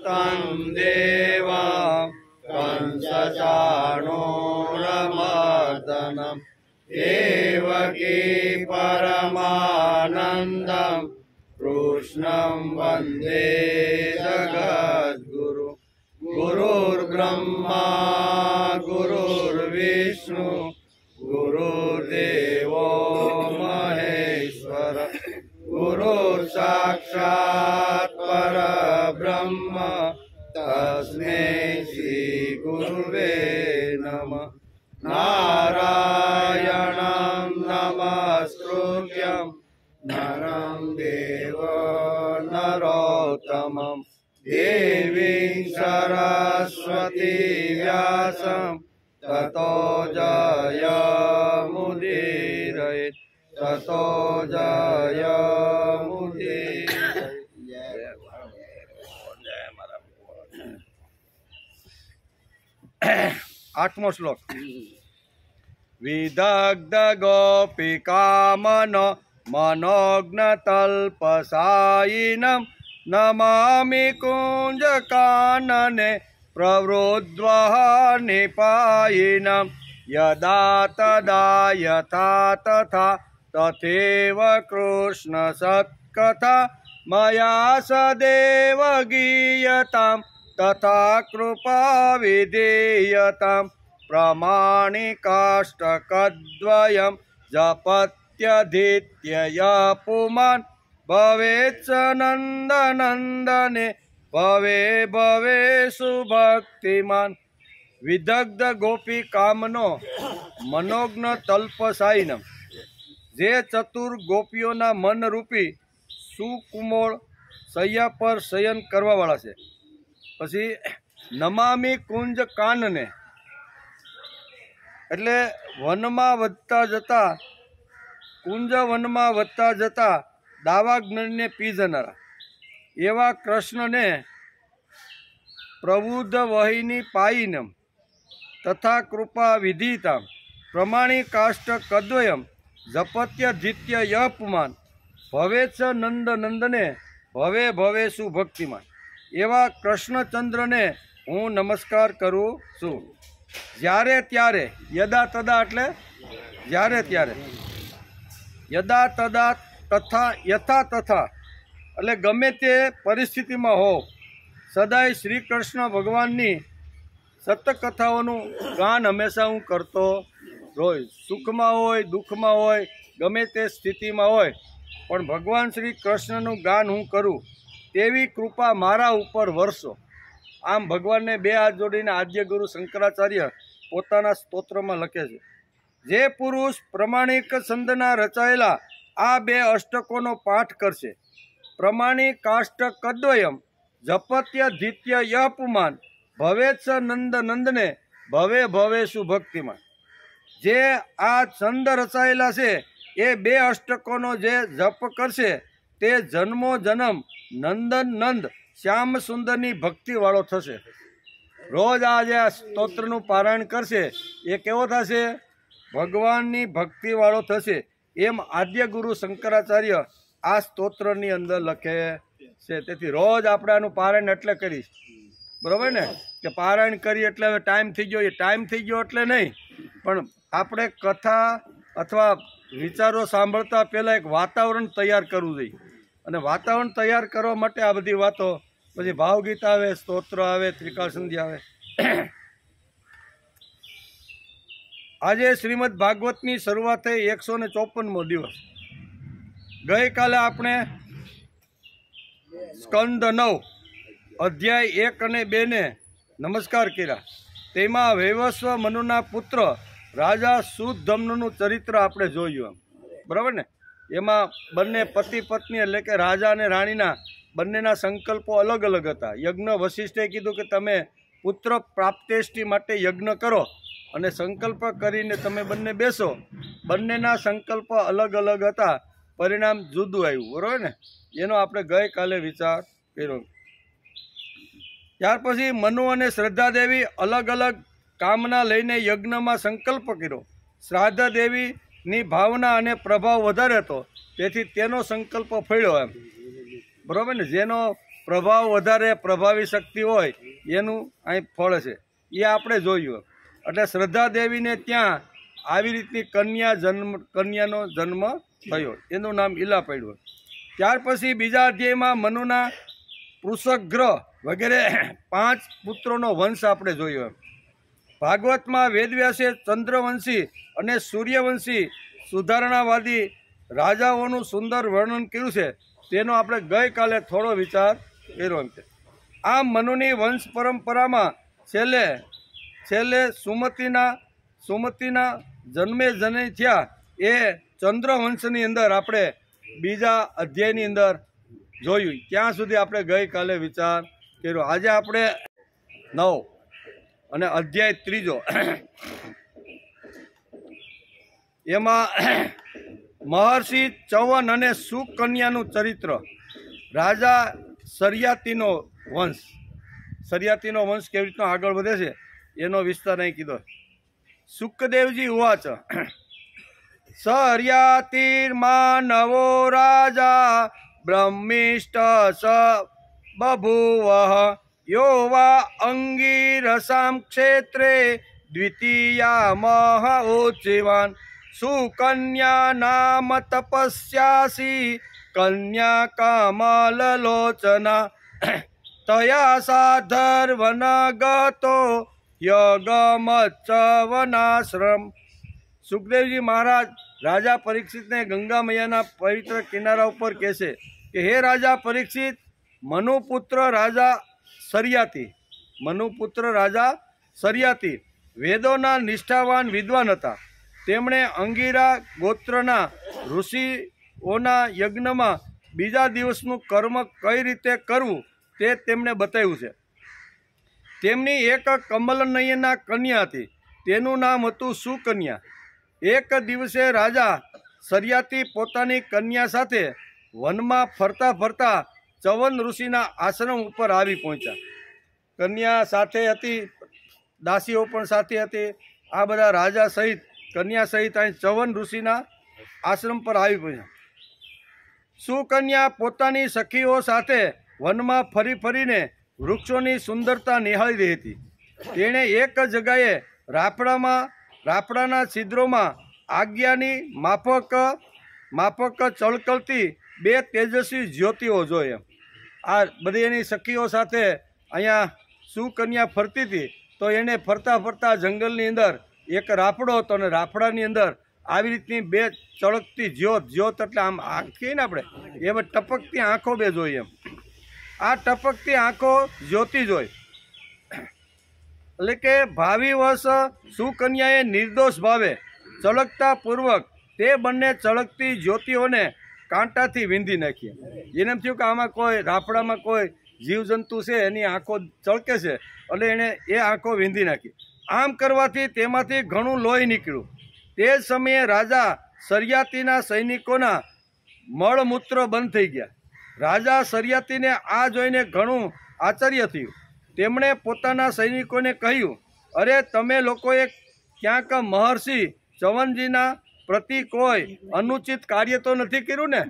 तं देवं कंसचाणूरमर्दनं देवकी परमानन्दं कृष्णं वन्दे जगद्गुरु। गुरुर्ब्रह्मा गुरुर्विष्णु गुरुर्देवो महेश्वर गुरुर्साक्षात् परब्रह्म तस्मै श्री गुरुवे नमः। नारायणं नमस्कृत्यं नरं देव नरोत्तमं देवीं सरस्वती व्यासं ततो जयमुदीरयेत् ततो जयमुदीरयेत्। आठमो श्लोक। विदग्ध गोपिकामन मनोज्ञ तल्पसायिनं नमामि कुञ्जकानने प्रवृद्वः निपायिनं यदा तदा यथा तथा तथैव कृष्ण सत्कथा मया सदैव गीयतां तथा कृपा विधेयतां प्रमाणिकाष्टकद्वयं जपत्यधीत्य पुमान् भवेत् स नन्दनन्दने भवे भवे सुभक्तिमान्। विदग्ध गोपी कामनो मनोज्ञ तल्पसायिनम जे चतुर गोपीओना मन रूपी सुकुमोळ सैया पर शयन करवा वाला छे। पछी नमामी कुंज कानने एटले वनमा वधता जता कुंज वनमा वधता जता दावा ज्ञानने पी जनारा एवा कृष्ण ने प्रबुद्ध वहिनी पायिनम तथा कृपा विधिता प्रमाणिकाष्ट कद्वयम जपत्य धित्य यपुमान भवेत् स नंद नंदने भवे भवे सुभक्तिमान एवा कृष्णचंद्र ने हूँ नमस्कार करूँ छूँ। ज्यारे त्यारे यदा तदा एटले ज्यारे त्यारे यदा तदा तथा यथा तथा એટલે ગમે તે પરિસ્થિતિમાં હો સદાય શ્રી કૃષ્ણ ભગવાનની સતકથાઓનું ગાન હંમેશા હું કરતો રોજ સુખમાં હોય દુઃખમાં હોય ગમે તે સ્થિતિમાં હોય પણ ભગવાન શ્રી કૃષ્ણનું ગાન હું કરું તેવી કૃપા મારા ઉપર વરસો। આમ ભગવાનને બે હાથ જોડીને આદ્ય ગુરુ શંકરાચાર્ય પોતાના સ્તોત્રમાં લખે છે। જે પુરુષ પ્રમાણિક છંદના રચાયેલા આ બે અષ્ટકોનો પાઠ કરશે प्रमाणिकाष्ट कद्वयम जपत्य धित्य यपुमान भवेत् स नंद नंदने भवे भवे सुभक्तिमान। जे आ छंद रचायेला छे ए बे अष्टकोनो जे जप करशे ते जन्मो जन्म नंदन नंद श्याम सुंदरनी भक्ति वाळो थशे। रोज आ जे स्तोत्रनुं पारायण करशे ए केवो थशे भगवाननी भक्ति वाळो थशे। एम आद्य गुरु शंकराचार्य आ स्तोत्रनी अंदर लखे छे। तेथी रोज आपणे आनुं पारायण एटले करीश बरोबर ने के पारायण करी एटले हवे टाइम थई गयो। ए टाइम थई गयो एटले नहीं पण आपणे कथा अथवा विचारो सांभळता पहेला एक वातावरण तैयार करवुं जोईए अने वातावरण तैयार करवा माटे आ बधी वातो पछी भावगीत आवे स्तोत्र आवे त्रिकाल संधि आवे। आजे श्रीमद भागवतनी शरूआत थई 154मो दिवस। गई काले आपणे स्कंद 9 अध्याय 1 અને 2 ने नमस्कार कर्या। तेमां वैवस्व मनुना पुत्र राजा सुधम्नुं चरित्र आपणे जोयुं बराबर ने। एमां बंने पति पत्नी एटले के राजा अने राणीना बंनेना संकल्पो अलग अलग हता। यज्ञ वशिष्ठे कीधुं के तमे पुत्र प्राप्तेष्टि माटे यज्ञ करो अने संकल्प करीने तमे बंने बेसो। बंनेना संकल्प अलग अलग हता परिणाम जुदुं आव्युं बरोबर ने। एनो आपणे गई काले विचार कर्यो। त्यार पछी मनु अने श्रद्धा देवी अलग अलग कामना लईने यज्ञमां संकल्प कर्यो। श्राद्ध देवीनी भावना अने प्रभाव वधारे हतो तेथी तेनो संकल्प फळ्यो एम बरोबर ने। जेनो પ્રભાવ વધારે પ્રભાવી શક્તિ હોય એનું અહીં ફળ છે એ આપણે જોયું. એટલે શ્રદ્ધા દેવીને ત્યાં આવી રીતની કન્યાનો જન્મ થયો, એનું નામ ઈલા પડ્યું. ત્યાર પછી બીજા અધ્યાયમાં મનુના પૃષક ગ્રહ વગેરે 5 પુત્રોનો વંશ આપણે જોયો. ભાગવતમાં વેદવ્યાસે ચંદ્રવંશી અને સૂર્યવંશી સુધારણાવાદી રાજાઓનું સુંદર વર્ણન કર્યું છે, તેનો આપણે ગઈકાલે થોડો વિચાર કર્યો એમ છે. આમ મનુની વંશ પરંપરામાં છેલ્લે સુમતિના જન્મે જનય થયા એ ચંદ્રવંશની અંદર આપણે બીજા અધ્યાયની અંદર જોયું. ત્યાં સુધી આપણે ગઈકાલે વિચાર કર્યો. આજે આપણે 9 અને અધ્યાય 3 એમાં મહર્ષિ ચવન અને સુકન્યાનું ચરિત્ર. રાજા સરિયાતીનો વંશ કેવી રીતનો આગળ વધે છે એનો વિસ્તાર અહીં કીધો. સુખદેવજી ઉવાચ સર્યાતિર્માનવો રાજા બ્રહ્મિષ્ઠ સ બભૂવ યો વા અંગીરસામ ક્ષેત્રે દ્વિતીયા મહોત્સવાન સુકન્યા નામ તપસ્યાસી કન્યા કમલલોચના તયા સાધર્વન ગતો યગમચ્ચવનાશ્રમ. સુખદેવજી મહારાજ રાજા પરીક્ષિતને ગંગા મૈયાના પવિત્ર કિનારા ઉપર કહેશે કે હે રાજા પરીક્ષિત, મનુપુત્ર રાજા સરિયાતી વેદોના નિષ્ઠાવાન વિદ્વાન હતા. તેમણે અંગીરા ગોત્રના ઋષિઓના યજ્ઞમાં બીજા દિવસનું કર્મ કઈ રીતે કરવું તે તેમણે બતાવ્યું છે. તેમની એક કમલનયના કન્યા હતી, તેનું નામ હતું સુકન્યા. એક દિવસે રાજા સરિયાતી પોતાની કન્યા સાથે વનમાં ફરતા ફરતા ચવન ઋષિના આશ્રમ ઉપર આવી પહોંચ્યા. કન્યા સાથે હતી, દાસીઓ પણ સાથે હતી. આ બધા રાજા સહિત કન્યા સહિત અહીં ચવન ઋષિના આશ્રમ પર આવી પહોંચ્યા. સુકન્યા પોતાની સખીઓ સાથે વનમાં ફરી ફરીને વૃક્ષોની સુંદરતા નિહાળી રહી હતી. તેણે એક જગાએ રાફડાના છિદ્રોમાં આજ્ઞાની માફક ચળકળતી 2 તેજસ્વી જ્યોતિઓ જોઈ. આ બધી એની સખીઓ સાથે અહીંયા સુકન્યા ફરતી હતી. તો એને ફરતા ફરતા જંગલની અંદર એક રાફડો હતો અને રાફડાની અંદર આવી રીતની 2 ચળકતી જ્યોત એટલે આમ આંખી ને આપણે એમ ટપકતી આંખો 2 જોઈ. એમ આ ટપકતી આંખો જ્યોતિ જોઈ એટલે કે ભાવિવશ સુકન્યાએ નિર્દોષ ભાવે ચળકતા પૂર્વક તે બંને ચળકતી જ્યોતિઓને કાંટાથી વીંધી નાખી. એને એમ થયું કે આમાં કોઈ રાફડામાં કોઈ જીવજંતુ છે, એની આંખો ચળકે છે એટલે એણે એ આંખો વીંધી નાખી. આમ કરવાથી તેમાંથી ઘણું લોહી નીકળ્યું. તે જ સમયે રાજા સરિયાતીના સૈનિકોના મળમૂત્ર બંધ થઈ ગયા. રાજા સરિયાતીને આ જોઈને ઘણું આશ્ચર્ય થયું. તેમણે પોતાના સૈનિકોને કહ્યું, અરે તમે લોકોએ ક્યાંક મહર્ષિ ચવનજીના પ્રતિ કોઈ અનુચિત કાર્ય તો નથી કર્યું ને?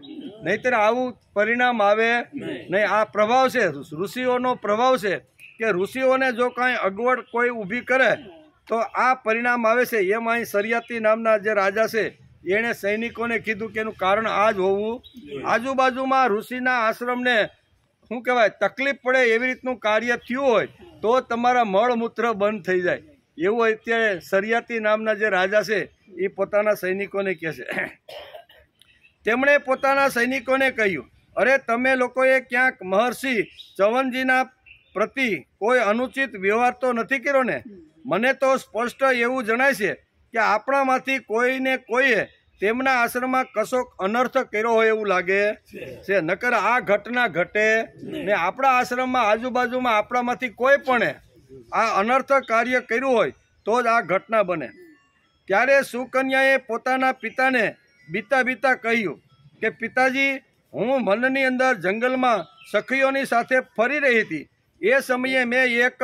નહીંતર આવું પરિણામ આવે નહીં. આ પ્રભાવ છે, ઋષિઓનો પ્રભાવ છે કે ઋષિઓને જો કાંઈ અગવડ કોઈ ઊભી કરે તો આ પરિણામ આવે છે. એમ અહીં સરિયાતી નામના જે રાજા છે એણે સૈનિકોને કીધું કે એનું કારણ આ જ હોવું. આજુબાજુમાં ઋષિના આશ્રમને શું કહેવાય તકલીફ પડે એવી રીતનું કાર્ય થયું હોય તો તમારા મળમૂત્ર બંધ થઈ જાય. એવું અત્યારે સરિયાતી નામના જે રાજા છે એ પોતાના સૈનિકોને કહે છે. તેમણે પોતાના સૈનિકોને કહ્યું, અરે તમે લોકોએ ક્યાંક મહર્ષિ ચવનજીના પ્રતિ કોઈ અનુચિત વ્યવહાર તો નથી કર્યો ને? મને તો સ્પષ્ટ એવું જણાય છે કે આપણામાંથી કોઈને કોઈએ તેમના આશ્રમમાં કશોક અનર્થ કર્યો હોય એવું લાગે છે. નકર આ ઘટના ઘટે ને આપણા આશ્રમમાં આજુબાજુમાં આપણામાંથી કોઈ પણ આ અનર્થ કાર્ય કર્યું હોય તો જ આ ઘટના બને. ત્યારે સુકન્યાએ પોતાના પિતાને બીતા કહ્યું કે પિતાજી, હું વનની અંદર જંગલમાં સખીઓની સાથે ફરી રહી હતી. એ સમયે મેં એક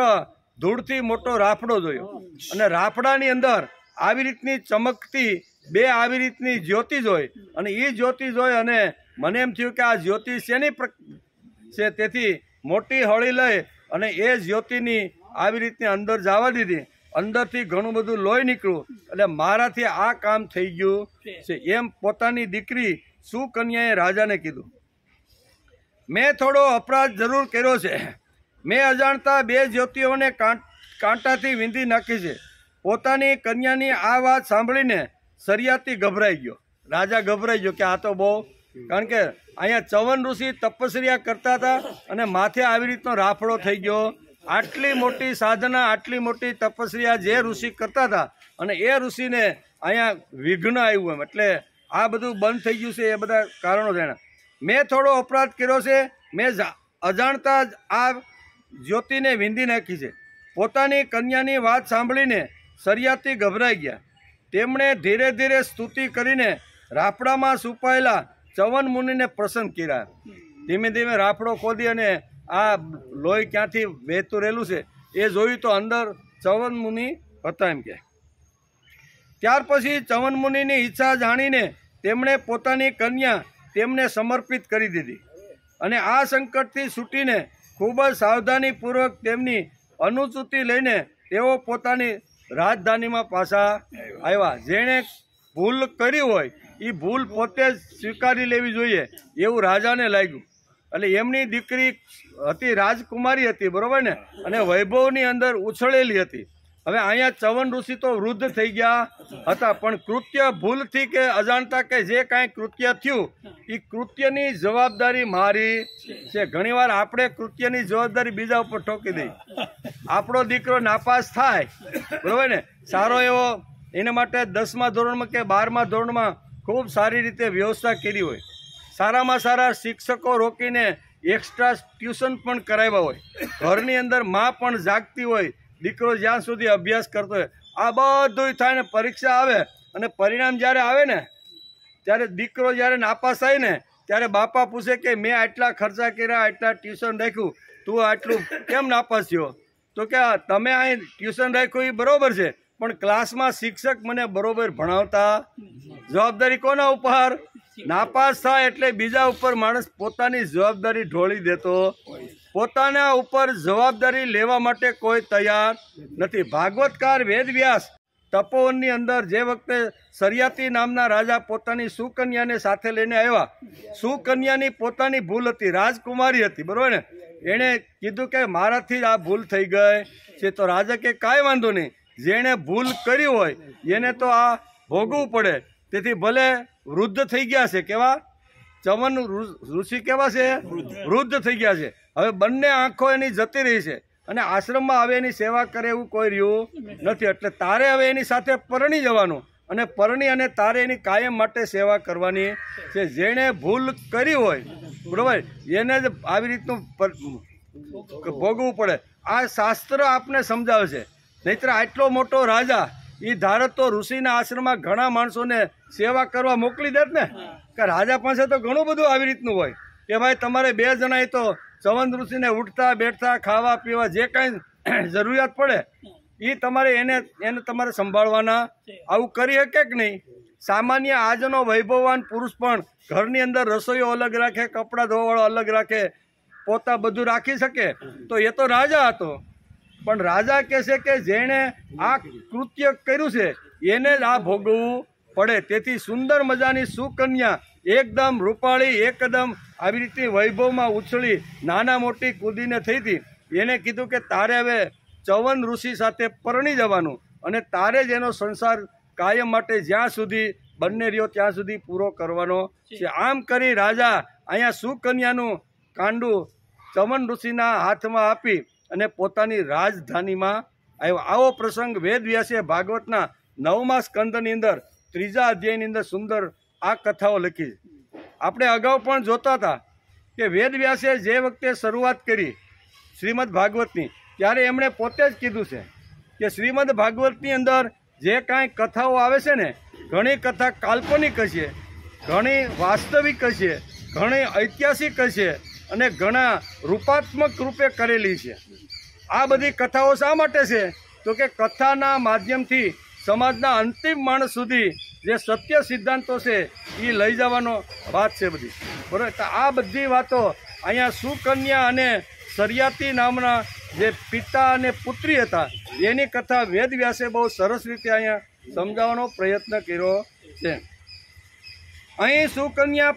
ધૂળથી મોટો રાફડો જોયો અને રાફડાની અંદર આવી રીતની ચમકતી 2 આવી રીતની જ્યોતિ જોઈ અને એ જ્યોતિ જોઈ અને મને એમ થયું કે આ જ્યોતિ શેની છે? તેથી મોટી હળી લઈ અને એ જ્યોતિની આવી રીતની અંદર જવા દીધી. અંદરથી ઘણું બધું લોહી નીકળ્યું. એટલે મારાથી આ કામ થઈ ગયું છે એમ પોતાની દીકરી સુકન્યાએ રાજાને કીધું. મેં થોડો અપરાધ જરૂર કર્યો છે. મેં અજાણતા 2 જ્યોતિઓને કાંટાથી વીંધી નાખી છે. પોતાની કન્યાની આ વાત સાંભળીને સરિયાતી ગભરાઈ ગયો. રાજા ગભરાઈ ગયો કે આ તો બહુ, કારણ કે અહીંયા ચવન ઋષિ તપસ્યા કરતા હતા અને માથે આવી રીતનો રાફડો થઈ ગયો. આટલી મોટી સાધના, આટલી મોટી તપસ્યા જે ઋષિ કરતા હતા અને એ ઋષિને અહીંયા વિઘ્ન આવ્યું એમ, એટલે આ બધું બંધ થઈ ગયું છે. એ બધા કારણો છે. મેં થોડો અપરાધ કર્યો છે. મેં અજાણતા જ આ જ્યોતિને વીંધી નાખી છે. પોતાની કન્યાની વાત સાંભળીને સરિયાતી ગભરાઈ ગયા. તેમણે ધીરે ધીરે સ્તુતિ કરીને રાફડામાં છુપાયેલા ચવન મુનિને પ્રસન્ન કર્યા. ધીમે ધીમે રાફડો ખોદી અને આ લોહી ક્યાંથી વહેતું રહેલું છે એ જોયું તો અંદર ચવન મુનિ હતા એમ કે. ત્યાર પછી ચવન મુનિની ઈચ્છા જાણીને તેમણે પોતાની કન્યા તેમને સમર્પિત કરી દીધી અને આ સંકટથી છૂટીને ખૂબ જ સાવધાનીપૂર્વક તેમની અનુસૂચિ લઈને તેઓ પોતાની રાજધાનીમાં પાછા આવ્યા. જેણે ભૂલ કરી હોય એ ભૂલ પોતે જ સ્વીકારી લેવી જોઈએ એવું રાજાને લાગ્યું. એટલે એમની દીકરી હતી, રાજકુમારી હતી, બરોબર ને, અને વૈભવની અંદર ઉછળેલી હતી. હવે અહીંયા ચવન ઋષિ તો વૃદ્ધ થઈ ગયા હતા, પણ કૃત્ય ભૂલથી કે અજાણતા કે જે કાંઈ કૃત્ય થયું એ કૃત્યની જવાબદારી મારી છે. ઘણીવાર આપણે કૃત્યની જવાબદારી બીજા ઉપર ઠોકી દઈએ. આપણો દીકરો નાપાસ થાય, બરોબર ને, સારો એવો, એના માટે 10મા ધોરણમાં કે 12મા ધોરણમાં ખૂબ સારી રીતે વ્યવસ્થા કરી હોય, સારામાં સારા શિક્ષકો રોકીને એક્સ્ટ્રા ટ્યુશન પણ કરાવ્યા હોય, ઘરની અંદર માં પણ જાગતી હોય, દીકરો જ્યાં સુધી અભ્યાસ કરતો હોય, આ બધું થાય ને પરીક્ષા આવે અને પરિણામ જ્યારે આવે ને ત્યારે દીકરો જ્યારે નાપાસ થાય ને ત્યારે બાપા પૂછે કે મેં આટલા ખર્ચા કર્યા, આટલા ટ્યુશન રાખ્યું, તું આટલું કેમ નાપાસ થયો? તો કે તમે અહીં ટ્યુશન રાખ્યું એ બરાબર છે, પણ ક્લાસમાં શિક્ષક મને બરોબર ભણાવતા. જવાબદારી કોના ઉપર? નાપાસ થાય એટલે બીજા ઉપર માણસ પોતાની જવાબદારી ઢોળી દેતો, પોતાના ઉપર જવાબદારી લેવા માટે કોઈ તૈયાર નથી. ભાગવતકાર વેદવ્યાસ તપોવનની અંદર જે વખતે સરિયાતી નામના રાજા પોતાની સુકન્યાને સાથે લઈને આવ્યા, સુકન્યાની પોતાની ભૂલ હતી, રાજકુમારી હતી, બરોબર ને, એણે કીધું કે મારાથી જ આ ભૂલ થઈ ગઈ છે. તો રાજા કે કાંઈ વાંધો નહીં, જેણે ભૂલ કરી હોય એને તો આ ભોગવવું પડે. તેથી ભલે વૃદ્ધ થઈ ગયા છે, કેવા ચવન ઋષિ કેવા છે? વૃદ્ધ થઈ ગયા છે. હવે બંને આંખો એની જતી રહી છે અને આશ્રમમાં હવે એની સેવા કરે એવું કોઈ રહ્યું નથી. એટલે તારે હવે એની સાથે પરણી જવાનું અને પરણી અને તારે એની કાયમ માટે સેવા કરવાની છે. જેણે ભૂલ કરી હોય, બરોબર, એને જ આવી રીતનું ભોગવવું પડે. આ શાસ્ત્ર આપને સમજાવે છે. નહીતર આટલો મોટો રાજા એ ધારત તો ઋષિના આશ્રમમાં ઘણા માણસોને સેવા કરવા મોકલી દેત ને, કે રાજા પાસે તો ઘણું બધું આવી રીતનું હોય કે ભાઈ તમારે 2 જણાએ તો ચવન ઋષિને ઉઠતા બેઠતા ખાવા પીવા જે કાંઈ જરૂરિયાત પડે એ તમારે એને તમારે સંભાળવાના. આવું કરી શકે કે નહીં? સામાન્ય આજનો વૈભવવાન પુરુષ પણ ઘરની અંદર રસોઈઓ અલગ રાખે, કપડાં ધોવાવાળો અલગ રાખે, પોતા બધું રાખી શકે. તો એ તો રાજા હતો, પણ રાજા કહે છે કે જેણે આ કૃત્ય કર્યું છે એને જ આ ભોગવવું પડે. તેથી સુંદર મજાની સુકન્યા એકદમ રૂપાળી, એકદમ આવી રીતે વૈભવમાં ઉછળી નાના મોટી કૂદીને થઈ હતી. એને કીધું કે તારે હવે ચવન ઋષિ સાથે પરણી જવાનું અને તારે જ એનો સંસાર કાયમ માટે જ્યાં સુધી બંને રહ્યો ત્યાં સુધી પૂરો કરવાનો છે. આમ કરી રાજા અહીંયા સુકન્યાનું કાંડું ચવન ઋષિના હાથમાં આપી અને પોતાની રાજધાનીમાં આવ્યો. આવો પ્રસંગ વેદવ્યાસે ભાગવતના 9મા સ્કંદની અંદર 3જા અધ્યાયની અંદર સુંદર આ કથાઓ લખી છે. આપણે અગાઉ પણ જોતા હતા કે વેદવ્યાસે જે વખતે શરૂઆત કરી શ્રીમદ ભાગવતની, ત્યારે એમણે પોતે જ કીધું છે કે શ્રીમદ ભાગવતની અંદર જે કાંઈ કથાઓ આવે છે ને, ઘણી કથા કાલ્પનિક છે, ઘણી વાસ્તવિક છે, ઘણી ઐતિહાસિક છે અને ઘણા રૂપાત્મક રૂપે કરેલી છે. આ બધી કથાઓ શા માટે છે? તો કે કથાના માધ્યમથી સમાજના અંતિમ માણસ સુધી જે સત્ય સિદ્ધાંતો છે એ લઈ જવાનો વાત છે બધી, બરાબર. તો આ બધી વાતો અહીંયા સુકન્યા અને સરિયાતી નામના જે પિતા અને પુત્રી હતા એની કથા વેદવ્યાસે બહુ સરસ રીતે અહીંયા સમજાવવાનો પ્રયત્ન કર્યો છે. અહીં સુકન્યા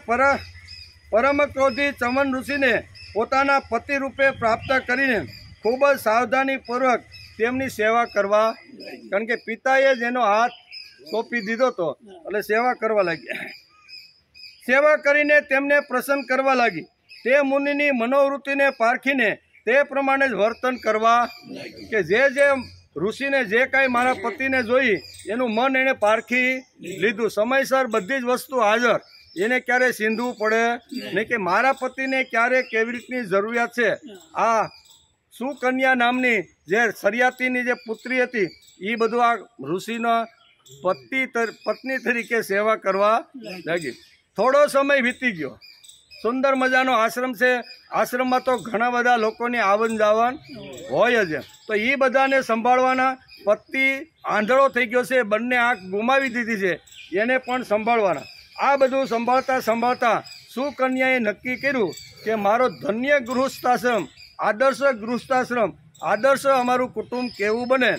પરમ ક્રોધી ચમન ઋષિને પોતાના પતિ રૂપે પ્રાપ્ત કરીને ખૂબ જ સાવધાનીપૂર્વક તેમની સેવા કરવા, કારણ કે પિતાએ જેનો હાથ સોંપી દીધો હતો એટલે સેવા કરવા લાગી. સેવા કરીને તેમને પ્રસન્ન કરવા લાગી. તે મુનિની મનોવૃત્તિને પારખીને તે પ્રમાણે જ વર્તન કરવા કે જે ઋષિને જે કાંઈ મારા પતિને જોઈ એનું મન એણે પારખી લીધું. સમયસર બધી જ વસ્તુ હાજર, એને ક્યારે સીંધવું પડે નહીં કે મારા પતિને ક્યારે કેવી રીતની જરૂરિયાત છે. આ સુકન્યા નામની જે સરિયાતીની જે પુત્રી હતી એ બધું આ ઋષિનો પત્ની તરીકે સેવા કરવા લાગી. થોડો સમય વીતી ગયો. સુંદર મજાનો આશ્રમ છે. આશ્રમમાં તો ઘણા બધા લોકોની આવન જાવન હોય જ. તો એ બધાને સંભાળવાના. પતિ આંધળો થઈ ગયો છે, બંને આંખ ગુમાવી દીધી છે, એને પણ સંભાળવાના. આ બધું સંભાળતા સુકન્યાએ નક્કી કર્યું કે મારો ધન્ય ગૃહસ્થાશ્રમ, આદર્શ અમારું કુટુંબ કેવું બને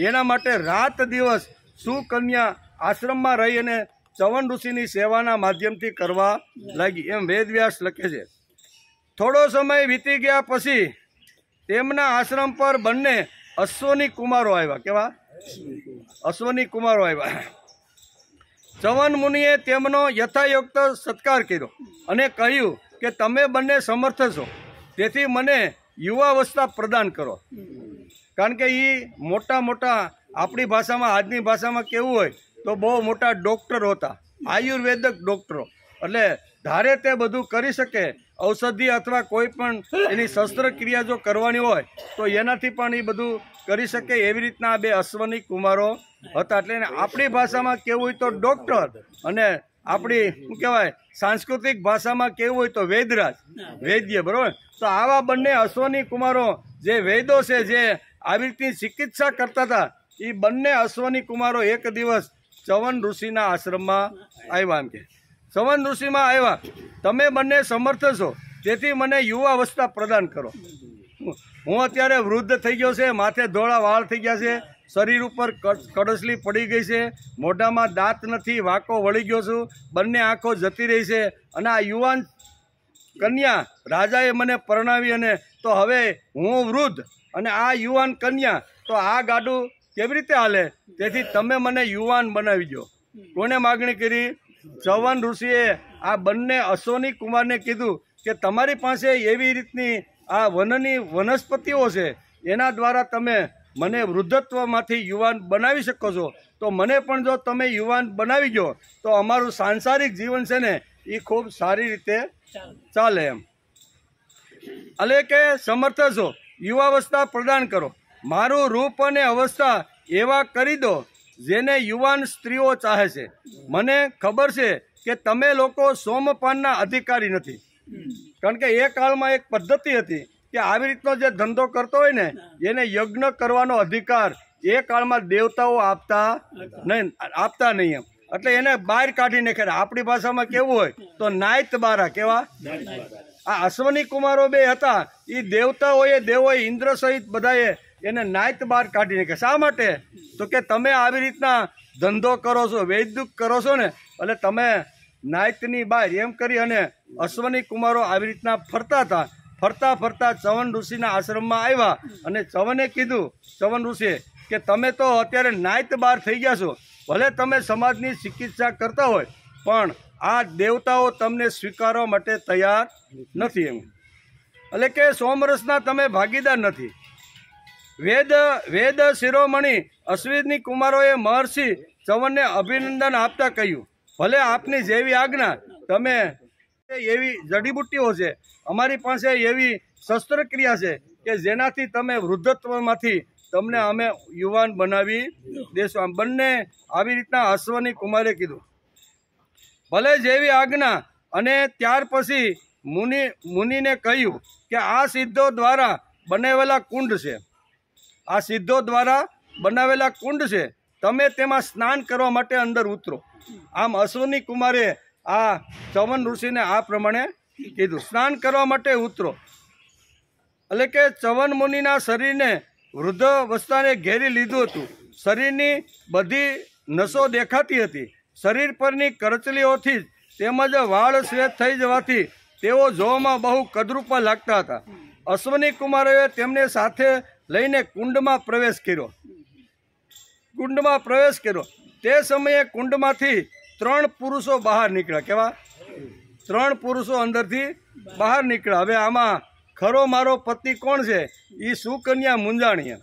એના માટે રાત દિવસ સુકન્યા આશ્રમમાં રહી અને ચવન ઋષિની સેવાના માધ્યમથી કરવા લાગી, એમ વેદવ્યાસ લખે છે. થોડો સમય વીતી ગયા પછી તેમના આશ્રમ પર બંને અશ્વની કુમારો આવ્યા. કેવા? અશ્વની કુમારો આવ્યા. ચવન મુનિએ તેમનો યથાયોગ્ય સત્કાર કર્યો અને કહ્યું કે તમે બંને સમર્થ છો, તેથી મને યુવાવસ્થા પ્રદાન કરો. કારણ કે એ મોટા આપણી ભાષામાં, આજની ભાષામાં કેવું હોય તો બહુ મોટા ડૉક્ટરો હતા, આયુર્વેદક ડૉક્ટરો. એટલે ધારે તે બધું કરી શકે. ઔષધિ અથવા કોઈ પણ એની શસ્ત્રક્રિયા જો કરવાની હોય તો એનાથી પણ એ બધું કરી શકે. એવી રીતના આ બે અશ્વની કુમારો હતા. એટલે આપણી ભાષામાં કેવું હોય તો ડૉક્ટર, અને આપણી શું કહેવાય સાંસ્કૃતિક ભાષામાં કેવું હોય તો વૈદ્ય. બરાબર? તો આવા બંને અશ્વની કુમારો જે વૈદો છે, જે આવી રીતની ચિકિત્સા કરતા હતા, એ બંને અશ્વની કુમારો એક દિવસ ચવન ઋષિના આશ્રમમાં આવ્યા. એમ કે ચવન ઋષિમાં આવ્યા, તમે બંને સમર્થ છો, તેથી મને યુવાવસ્થા પ્રદાન કરો. હું અત્યારે વૃદ્ધ થઈ ગયો છે, માથે ધોળા વાળ થઈ ગયા છે, શરીર ઉપર કડસલી પડી ગઈ છે, મોઢામાં દાંત નથી, વાંકો વળી ગયો છું, બંને આંખો જતી રહી છે, અને આ યુવાન કન્યા રાજાએ મને પરણાવી, અને તો હવે હું વૃદ્ધ અને આ યુવાન કન્યા, તો આ ગાડું કેવી રીતે હાલે? તેથી તમે મને યુવાન બનાવી દો. કોને માગણી કરી? ચવન ઋષિએ આ બંને અશ્વની કુમારને કીધું કે તમારી પાસે એવી રીતની આ વનની વનસ્પતિઓ છે, એના દ્વારા તમે મને વૃદ્ધત્વમાંથી યુવાન બનાવી શકો છો. તો મને પણ જો તમે યુવાન બનાવી દો તો અમારું સાંસારિક જીવન છે ને એ ખૂબ સારી રીતે ચાલે. એમ એટલે કે સમર્થ છો, યુવાવસ્થા પ્રદાન કરો. મારું રૂપ અને અવસ્થા એવા કરી દો જેને યુવાન સ્ત્રીઓ ચાહે છે. મને ખબર છે કે તમે લોકો સોમપાનના અધિકારી નથી. કારણ કે એ કાળમાં એક પદ્ધતિ હતી કે આવી રીતનો જે ધંધો કરતો હોય ને એને યજ્ઞ કરવાનો અધિકાર એ કાળમાં દેવતાઓ આપતા નહીં. એમ એટલે એને બહાર કાઢી નાખે. આપણી ભાષામાં કેવું હોય તો નાયત બારા. કેવા? આ અશ્વની કુમારો બે હતા, એ દેવોએ ઇન્દ્ર સહિત બધાએ એને નાયત બહાર કાઢી નાખે. શા માટે? તો કે તમે આવી રીતના ધંધો કરો છો, વૈદુક કરો છો ને, એટલે તમે નાયતની બહાર એમ કરી. અને અશ્વની કુમારો આવી રીતના ફરતા હતા. ફરતા ચવન ઋષિના આશ્રમમાં આવ્યા અને ચવને કીધું, ચવન ઋષિએ, કે તમે તો અત્યારે નાયત બહાર થઈ ગયા છો, ભલે તમે સમાજની ચિકિત્સા કરતા હોય, પણ આ દેવતાઓ તમને સ્વીકારવા માટે તૈયાર નથી. એમ એટલે કે સોમરસના તમે ભાગીદાર નથી. વેદ શિરોમણી અશ્વિની કુમારોએ મહર્ષિ ચવનને અભિનંદન આપતા કહ્યું, ભલે આપની જેવી આજ્ઞા. તમે એવી જડીબુટ્ટીઓ છે, અમારી પાસે એવી શસ્ત્રક્રિયા છે કે જેનાથી તમે વૃદ્ધત્વમાંથી તમને અમે યુવાન બનાવી દેશું. આમ બંને આવી રીતના અશ્વની કુમારે કીધું, ભલે જેવી આજ્ઞા. અને ત્યાર પછી મુનિને કહ્યું કે આ સિદ્ધો દ્વારા બનાવેલા કુંડ છે, આ સિદ્ધો દ્વારા બનાવેલા કુંડ છે, તમે તેમાં સ્નાન કરવા માટે અંદર ઉતરો. આમ અશ્વની કુમારે આ ચવન ઋષિને આ પ્રમાણે કીધું, સ્નાન કરવા માટે ઉતરો. એટલે કે ચવન મુનિના શરીરને વૃદ્ધાવસ્થાને ઘેરી લીધું હતું. શરીરની બધી નસો દેખાતી હતી. શરીર પરની કરચલીઓથી તેમજ વાળ શ્વેત થઈ જવાથી તેઓ જોવામાં બહુ કદરૂપા લાગતા હતા. અશ્વની કુમારોએ તેમને સાથે લઈને કુંડમાં પ્રવેશ કર્યો. તે સમયે કુંડમાંથી 3 પુરુષો બહાર નીકળ્યા. કેવા? 3 પુરુષો અંદરથી બહાર નીકળ્યા. હવે આમાં ખરો મારો પતિ કોણ છે? એ સુકન્યા મુંજાણી.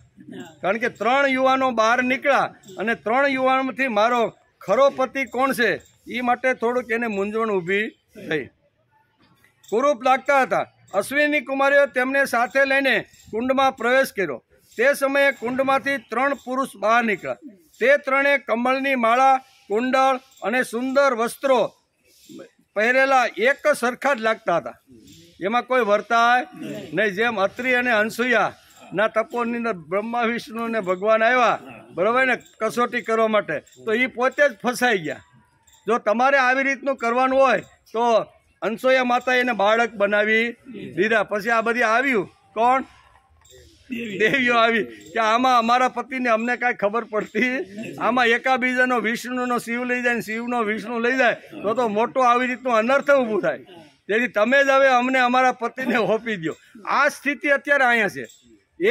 કારણ કે 3 યુવાનો બહાર નીકળ્યા અને 3 યુવાનોમાંથી મારો ખરો પતિ કોણ છે એ માટે થોડુંક એને મૂંઝવણ ઊભી થઈ. કુરૂપ લાગતા હતા. અશ્વિની કુમારીઓ તેમને સાથે લઈને કુંડમાં પ્રવેશ કર્યો. તે સમયે કુંડમાંથી 3 પુરુષ બહાર નીકળ્યા. તે 3 કમળની માળા, કુંડળ અને સુંદર વસ્ત્રો પહેરેલા એક સરખા જ લાગતા હતા. એમાં કોઈ વર્તાય નહીં. જેમ અત્રિ અને અનસુયા ના તપોની અંદર બ્રહ્મા વિષ્ણુ ને ભગવાન આવ્યા, બરાબર ને, કસોટી કરવા માટે, તો એ પોતે જ ફસાઈ ગયા. જો તમારે આવી રીતનું કરવાનું હોય તો અનસુયા માતા એને બાળક બનાવી દીધા. પછી આ બધી આવ્યું કોણ? દેવીઓ આવી કે આમાં અમારા પતિને અમને કાંઈ ખબર પડતી, આમાં એકાબીજાનો વિષ્ણુનો શિવ લઈ જાય ને શિવનો વિષ્ણુ લઈ જાય તો મોટું આવી રીતનું અનર્થ ઊભું થાય. તેથી તમે જ હવે અમને અમારા પતિને હોપી દો. આ સ્થિતિ અત્યારે અહીંયા છે.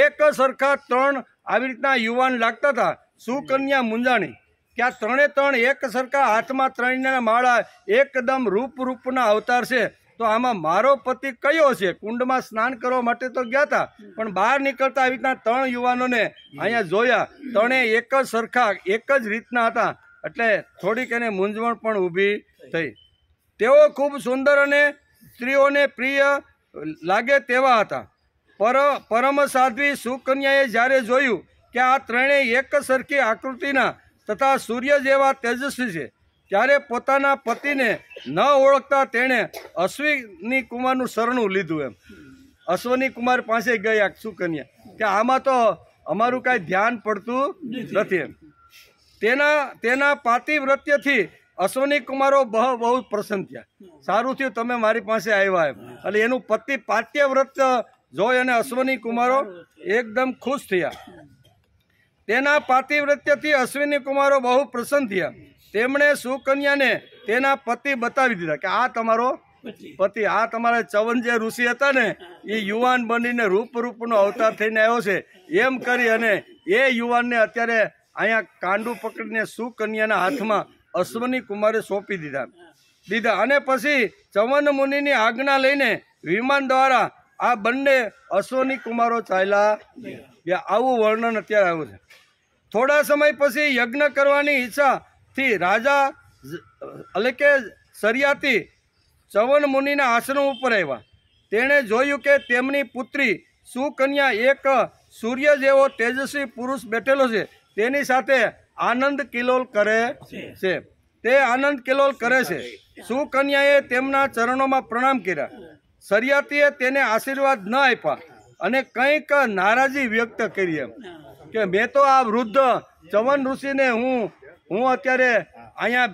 એક સરખા 3 આવી રીતના યુવાન લાગતા હતા. સુકન્યા મુંજાણી કે આ 3 એક સરખા હાથમાં 3 માળા, એકદમ રૂપના અવતાર છે. તો આમાં મારો પતિ કયો છે? કુંડમાં સ્નાન કરવા માટે તો ગયા હતા, પણ બહાર નીકળતા આવી રીતના 3 યુવાનોને અહીંયા જોયા. 3 એક જ સરખા, એક જ રીતના હતા. એટલે થોડીક એને મૂંઝવણ પણ ઊભી થઈ. તેઓ ખૂબ સુંદર અને સ્ત્રીઓને પ્રિય લાગે તેવા હતા. પરમ સાધ્વી સુકન્યાએ જ્યારે જોયું કે આ 3 એક સરખી આકૃતિના તથા સૂર્ય જેવા તેજસ્વી છે, ત્યારે પોતાના પતિને ન ઓળખતા તેણે અશ્વિની કુમારનું શરણું લીધું. એમ અશ્વની કુમાર પાસે ગયા સુકન્યા કે આમાં તો અમારું કાંઈ ધ્યાન પડતું નથી. એમ તેના પાતિવ્રત્યથી અશ્વની કુમારો બહુ પ્રસન્ન થયા. સારું થયું તમે મારી પાસે આવ્યા. એમ એટલે એનું પતિ પાત્યવ્રત જોઈ અને અશ્વની કુમારો એકદમ ખુશ થયા. તેના પાતિવ્રત્યથી અશ્વિની કુમારો બહુ પ્રસન્ન થયા. તેમણે સુકન્યાને તેના પતિ બતાવી દીધા કે આ તમારો પતિ, આ તમારા ચવન જે ઋષિ હતા ને એ યુવાન બનીને રૂપનો અવતાર થઈને આવ્યો છે. એમ કરી અને એ યુવાનને અત્યારે અહીંયા કાંડું પકડીને સુકન્યાના હાથમાં અશ્વની કુમારે સોંપી દીધા. અને પછી ચવન મુનિની આજ્ઞા લઈને વિમાન દ્વારા આ બંને અશ્વની કુમારો ચાલ્યા. આવું વર્ણન અત્યારે આવ્યું છે. થોડા સમય પછી યજ્ઞ કરવાની ઈચ્છાથી રાજા એટલે કે સરિયાતી ચવન મુનિના આશ્રમ ઉપર આવ્યા. તેણે જોયું કે તેમની પુત્રી સુકન્યા એક સૂર્ય જેવો તેજસ્વી પુરુષ બેઠેલો છે. તેની સાથે આનંદ કિલોલ કરે છે. સુકન્યાએ તેમના ચરણોમાં પ્રણામ કર્યા. સરિયાતીએ તેને આશીર્વાદ ન આપ્યા અને કંઈક નારાજી વ્યક્ત કરી. એમ કે મેં તો આ વૃદ્ધ ચવન ઋષિને હું અત્યારે અહીંયા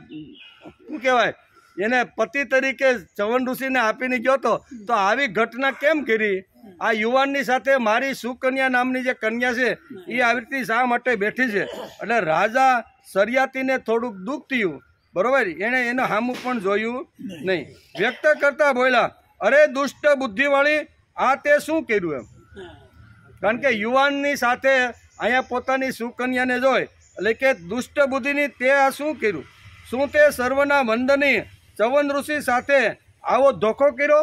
શું કહેવાય એને પતિ તરીકે ચવન ઋષિને આપીને ગયો તો આવી ઘટના કેમ કરી? આ યુવાનની સાથે મારી સુકન્યા નામની જે કન્યા છે એ આવી રીતે શા માટે બેઠી છે? એટલે રાજા સરિયાતીને થોડુંક દુઃખ થયું, બરોબર. એણે એનું હામું પણ જોયું નહીં. વ્યક્ત કરતા બોલ્યા, અરે દુષ્ટ બુદ્ધિવાળી, આ તે શું કર્યું? એમ કારણ કે યુવાનની સાથે અહીંયા પોતાની સુકન્યાને જોઈ એટલે કે દુષ્ટ બુદ્ધિની તે આ શું કર્યું? શું તે સર્વના વંદની ચવન ઋષિ સાથે આવો ધોખો કર્યો?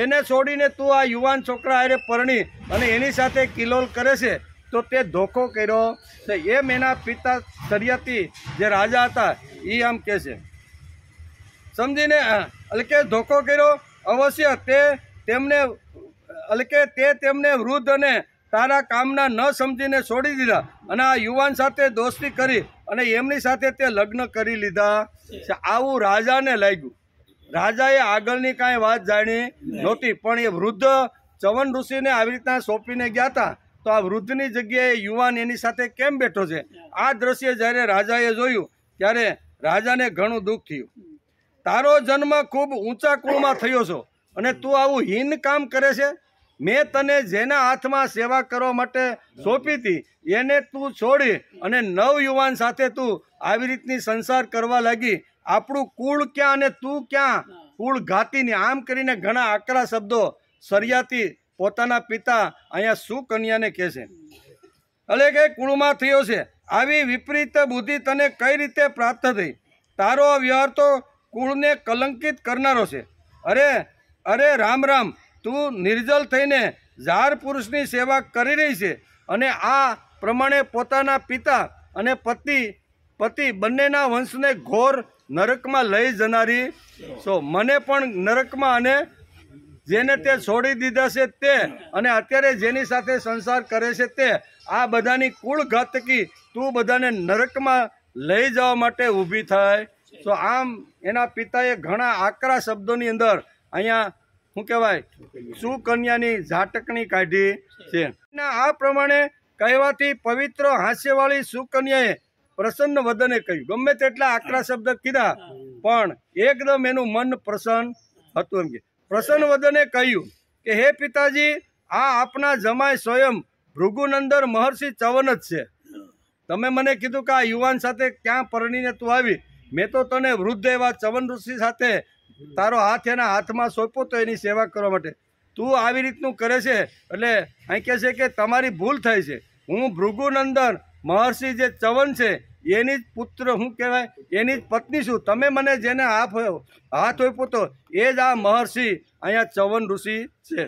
એને છોડીને તું આ યુવાન છોકરા હારે પરણી અને એની સાથે કિલોલ કરે છે, તો તે ધોખો કર્યો છે. એમ એના પિતા સરિયાતી જે રાજા હતા એ આમ કહે છે. સમજીને એટલે કે ધોખો કર્યો અવશ્ય. તે તેમને વૃદ્ધ અને તારા કામના ન સમજીને છોડી દીધા અને આ યુવાન સાથે દોસ્તી કરી અને એમની સાથે તે લગ્ન કરી લીધા. આવું રાજાને લાગ્યું. રાજાએ આગળની કાંઈ વાત જાણી નહોતી, પણ એ વૃદ્ધ ચવન ઋષિને આવી રીતના સોંપીને ગયા હતા, તો આ વૃદ્ધની જગ્યાએ યુવાન એની સાથે કેમ બેઠો છે? આ દ્રશ્ય જ્યારે રાજાએ જોયું ત્યારે રાજાને ઘણું દુઃખ થયું. તારો જન્મ ખૂબ ઊંચા કુળમાં થયો છો અને તું આવું હીન કામ કરે છે? મેં તને જેના હાથમાં સેવા કરવા માટે સોંપી હતી એને તું છોડી અને નવ યુવાન સાથે તું આવી રીતની સંસાર કરવા લાગી. આપણું કુળ ક્યાં અને તું ક્યાં, કુળ ઘાતીની. આમ કરીને ઘણા આકરા શબ્દો સરિયાતી પોતાના પિતા અહીંયા સુકન્યાને કહે છે. એટલે કે કુળમાં થયો છે. આવી વિપરીત બુદ્ધિ તને કઈ રીતે પ્રાપ્ત થઈ? તારો આ વ્યવહાર તો કુળને કલંકિત કરનારો છે. અરે અરે રામ રામ, તું નિર્જલ થઈને ઝાર પુરુષની સેવા કરી રહી છે અને આ પ્રમાણે પોતાના પિતા અને પતિ બંનેના વંશને ઘોર નરકમાં લઈ જનારી છો. મને પણ નરકમાં અને જેને તે છોડી દીધા છે તે અને અત્યારે જેની સાથે સંસાર કરે છે તે આ બધાની કુળ ઘાતકી તું બધાને નરકમાં લઈ જવા માટે ઊભી થાય. તો આમ એના પિતાએ ઘણા આકરા શબ્દોની અંદર અહીંયા શું કહેવાય સુકન્યાની ઝાટકણી કાઢી છે. આ પ્રમાણે કહેવાથી પવિત્ર હાસ્યવાળી સુકન્યાએ પ્રસન્ન વદને કહ્યું. ગમે તેટલા આકરા શબ્દ કીધા પણ એકદમ એનું મન પ્રસન્ન હતું. એમ કે પ્રસન્ન વદને કહ્યું કે હે પિતાજી, આ આપના જમાઈ સ્વયં ભૃગુનંદન મહર્ષિ ચવન જ છે. તમે મને કીધું કે આ યુવાન સાથે ક્યાં પરણીને તું આવી, મેં તો તને વૃદ્ધ એવા ચવન ઋષિ સાથે તારો હાથ એના હાથમાં સોંપ્યો તો એની સેવા કરવા માટે. તું આવી રીતનું કરે છે એટલે અહીં કહે છે કે તમારી ભૂલ થઈ છે. હું ભૃગુનંદન મહર્ષિ જે ચવન છે એની જ પુત્ર શું કહેવાય એની જ પત્ની છું. તમે મને જેને હાથ સોંપ્યો તો એ જ આ મહર્ષિ અહીંયા ચવન ઋષિ છે.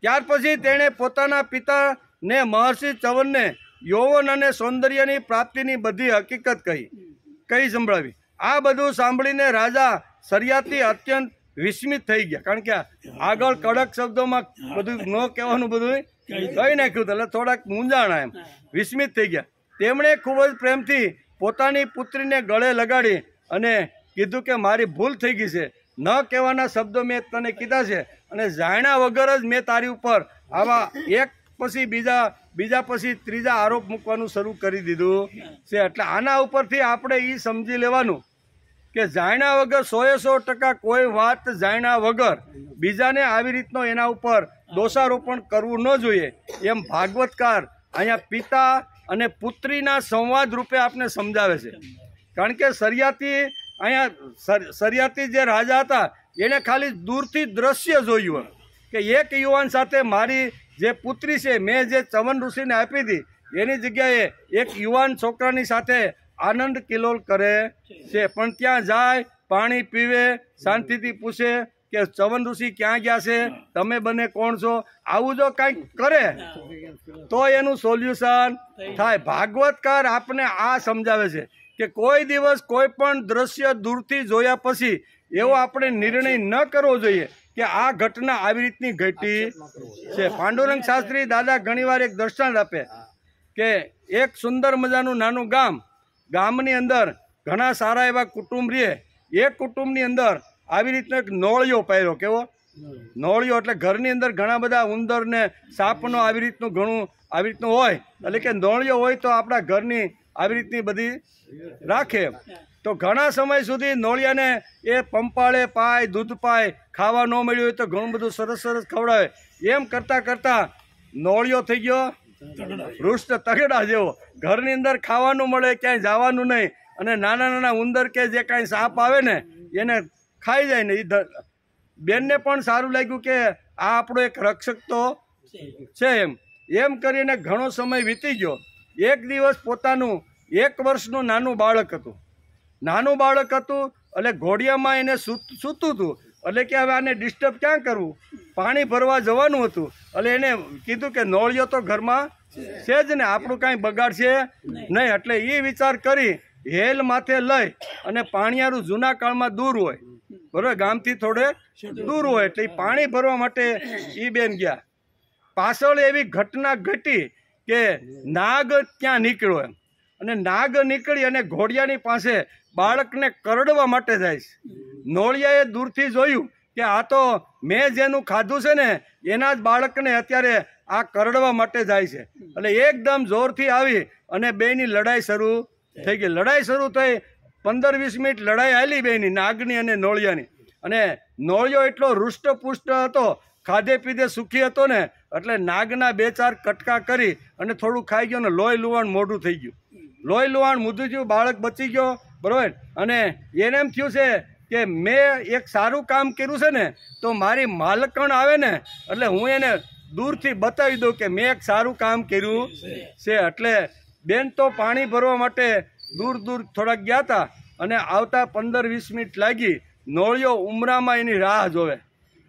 ત્યાર પછી તેણે પોતાના પિતાને મહર્ષિ ચવનને યૌવન અને સૌંદર્યની પ્રાપ્તિની બધી હકીકત કહી સંભળાવી. આ બધું સાંભળીને રાજા સરિયાતી અત્યંત વિસ્મિત થઈ ગયા. કારણ કે આગળ કડક શબ્દોમાં બધું ન કહેવાનું બધું કહી નાખ્યું એટલે થોડાક મૂંઝાણા એમ વિસ્મિત થઈ ગયા. તેમણે ખૂબ જ પ્રેમથી પોતાની પુત્રીને ગળે લગાડી અને કીધું કે મારી ભૂલ થઈ ગઈ છે, ન કહેવાના શબ્દો મેં તને કીધા છે અને જાણ્યા વગર જ મેં તારી ઉપર આવા એક પછી બીજા પછી ત્રીજા આરોપ મૂકવાનું શરૂ કરી દીધું છે. એટલે આના ઉપરથી આપણે એ સમજી લેવાનું કે જાણ્યા વગર 100% કોઈ વાત જાણ્યા વગર બીજાને આવી રીતનો એના ઉપર દોષારોપણ કરવું ન જોઈએ. એમ ભાગવતકાર અહીંયા પિતા અને પુત્રીના સંવાદ રૂપે આપને સમજાવે છે. કારણ કે સરિયાતી જે રાજા હતા એણે ખાલી દૂરથી દ્રશ્ય જોયું કે એક યુવાન સાથે મારી જે પુત્રી છે મેં જે ચવન ઋષિને આપી હતી એની જગ્યાએ એક યુવાન છોકરાની સાથે આનંદ કિલોલ કરે છે. પણ ત્યાં જાય, પાણી પીવે, શાંતિથી પૂછે કે ચવન ઋષિ ક્યાં ગયા છે, તમે બંને કોણ છો, આવું જો કંઈક કરે તો એનું સોલ્યુશન થાય. ભાગવતકાર આપને આ સમજાવે છે કે કોઈ દિવસ કોઈ પણ દ્રશ્ય દૂરથી જોયા પછી એવો આપણે નિર્ણય ન કરવો જોઈએ કે આ ઘટના આવી રીતની ઘટી છે. પાંડુરંગ શાસ્ત્રી દાદા ઘણીવાર એક દ્રષ્ટાંત આપે કે એક સુંદર મજાનું નાનું ગામની અંદર ઘણા સારા એવા કુટુંબ રહે. એક કુટુંબની અંદર આવી રીતનો એક નોળિયો પાયરો. કેવો નોળિયો? એટલે ઘરની અંદર ઘણા બધા ઉંદર ને સાપનો આવી રીતનું હોય. એટલે કે નોળિયો હોય તો આપણા ઘરની આવી રીતની બધી રાખે. તો ઘણા સમય સુધી નોળિયાને એ પંપાળે પાય, દૂધ પાય, ખાવા ન મળ્યું હોય તો ઘણું બધું સરસ ખવડાવે. એમ કરતાં નોળિયો થઈ ગયો વૃષ્ટ તગડા જેવો. ઘરની અંદર ખાવાનું મળે, ક્યાંય જવાનું નહીં અને નાના ઉંદર કે જે કાંઈ સાપ આવે ને એને ખાઈ જાય ને. એ બેનને પણ સારું લાગ્યું કે આ આપણો એક રક્ષક તો છે. એમ કરીને ઘણો સમય વીતી ગયો. એક દિવસ પોતાનું 1 વર્ષનું નાનું બાળક હતું એટલે ઘોડિયામાં એને સૂતું હતું. એટલે કે હવે આને ડિસ્ટર્બ ક્યાં કરવું, પાણી ભરવા જવાનું હતું. એટલે એને કીધું કે નોળિયો તો ઘરમાં છે જ ને, આપણું કાંઈ બગાડશે નહીં. એટલે એ વિચાર કરી હેલ માથે લઈ અને પાણીયારું જૂના કાળમાં દૂર હોય બરાબર, ગામથી થોડે દૂર હોય એટલે પાણી ભરવા માટે એ બેન ગયા. પાછળ એવી ઘટના ઘટી કે નાગ ત્યાં નીકળ્યો એમ. અને નાગ નીકળી અને ઘોડિયાની પાસે બાળકને કરડવા માટે જાય છે. નોળિયાએ દૂરથી જોયું કે આ તો મેં જેનું ખાધું છે ને એના જ બાળકને અત્યારે આ કરડવા માટે જાય છે. એટલે એકદમ જોરથી આવી અને બેની લડાઈ શરૂ થઈ ગઈ. લડાઈ શરૂ થઈ 15-20 મિનિટ લડાઈ હાલી બેની, નાગની અને નોળિયાની. અને નોળિયો એટલો હૃષ્ટપુષ્ટ હતો ખાધે પીધે સુખી હતો ને એટલે નાગના 2-4 કટકા કરી અને થોડું ખાઈ ગયો ને લોહી લુહાણ મોઢું થઈ ગયું. લોહી લુહાણ મોઢું થયું, બાળક બચી ગયો, બરાબર. અને એને એમ થયું છે કે મેં એક સારું કામ કર્યું છે ને તો મારી માલકણ આવે ને એટલે હું એને દૂરથી બતાવી દઉં કે મેં એક સારું કામ કર્યું છે. એટલે બેન તો પાણી ભરવા માટે દૂર દૂર થોડાક ગયા હતા અને આવતા 15-20 મિનિટ લાગી. નોળિયો ઉમરામાં એની રાહ જોવે